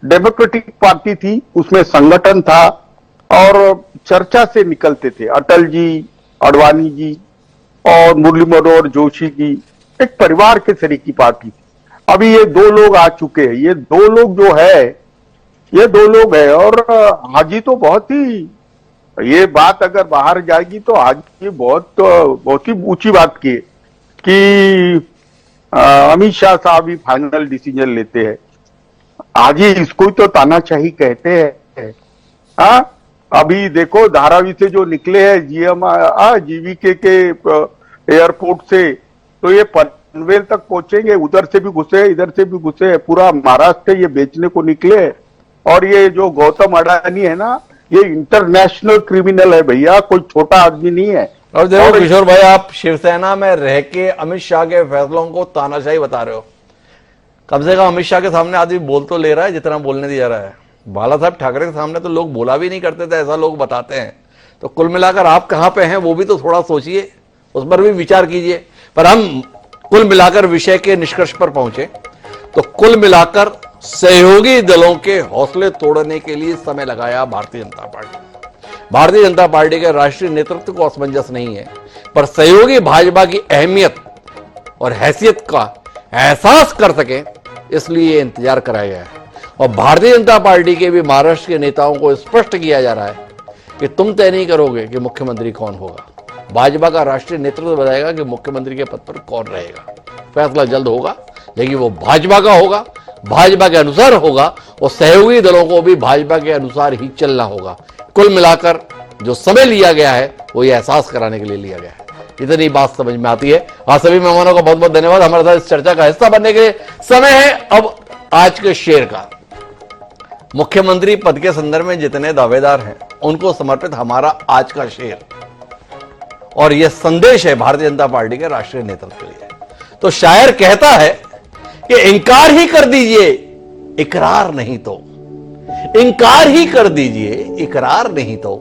डेमोक्रेटिक पार्टी थी, उसमें संगठन था और चर्चा से निकलते थे। अटल जी, अडवाणी जी और मुरली मनोहर जोशी जी एक परिवार के तरीके की पार्टी थी। अभी ये 2 लोग आ चुके हैं, ये 2 लोग जो है, ये 2 लोग है, और हाजी तो बहुत ही, ये बात अगर बाहर जाएगी तो हाजी बहुत ही ऊंची बात की कि अमित शाह साहब ही फाइनल डिसीजन लेते हैं। हाजी इसको ही तो तानाशाही कहते हैं। हाँ, अभी देखो धारावी से जो निकले हैं जीवीके के एयरपोर्ट से, तो ये पनवेल तक पहुंचेंगे, उधर से भी घुसे इधर से भी घुसे, पूरा महाराष्ट्र ये बेचने को निकले। और ये जो गौतम अडानी है ना, ये इंटरनेशनल क्रिमिनल है भैया, कोई छोटा आदमी नहीं है। और देखो किशोर भाई, आप शिवसेना में रह के अमित शाह के फैसलों को तानाशाही बता रहे हो। कम से कम अमित शाह के सामने आदमी बोल तो ले रहा है जितना बोलने दिया रहा है। बाला साहब ठाकरे के सामने तो लोग बोला भी नहीं करते थे, ऐसा लोग बताते हैं। तो कुल मिलाकर आप कहां पे हैं वो भी तो थोड़ा सोचिए, उस पर भी विचार कीजिए। पर हम कुल मिलाकर विषय के निष्कर्ष पर पहुंचे तो कुल मिलाकर सहयोगी दलों के हौसले तोड़ने के लिए समय लगाया भारतीय जनता पार्टी। भारतीय जनता पार्टी के राष्ट्रीय नेतृत्व को असमंजस नहीं है, पर सहयोगी भाजपा की अहमियत और हैसियत का एहसास कर सके इसलिए इंतजार कराया गया है। और भारतीय जनता पार्टी के भी महाराष्ट्र के नेताओं को स्पष्ट किया जा रहा है कि तुम तय नहीं करोगे कि मुख्यमंत्री कौन होगा, भाजपा का राष्ट्रीय नेतृत्व बताएगा कि मुख्यमंत्री के पद पर कौन रहेगा। फैसला जल्द होगा, लेकिन वो भाजपा का होगा, भाजपा के अनुसार होगा, और सहयोगी दलों को भी भाजपा के अनुसार ही चलना होगा। कुल मिलाकर जो समय लिया गया है वो ये एहसास कराने के लिए लिया गया है। इतनी बात समझ में आती है। आप सभी मेहमानों का बहुत बहुत धन्यवाद हमारे साथ इस चर्चा का हिस्सा बनने के लिए। समय है अब आज के शेर का। मुख्यमंत्री पद के संदर्भ में जितने दावेदार हैं उनको समर्पित हमारा आज का शेर, और यह संदेश है भारतीय जनता पार्टी के राष्ट्रीय नेतृत्व के लिए। तो शायर कहता है कि इंकार ही कर दीजिए, इकरार नहीं तो, इंकार ही कर दीजिए, इकरार नहीं तो,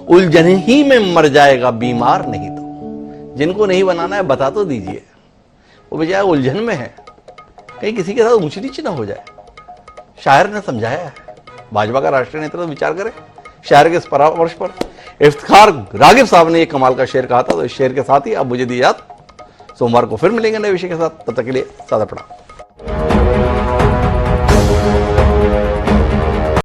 उलझन ही में मर जाएगा बीमार नहीं तो। जिनको नहीं बनाना है बता तो दीजिए, वो बेचारा उलझन में है, कहीं किसी के साथ ऊंच नीच ना हो जाए। शायर ने समझाया है, भाजपा का राष्ट्रीय नेतृत्व विचार करे शायर के इस परामर्श पर। इफ्तिखार रागिब साहब ने यह कमाल का शेर कहा था। तो इस शेर के साथ ही अब मुझे दी याद, सोमवार को फिर मिलेंगे नए विषय के साथ। तब तक के लिए सादा प्रणाम।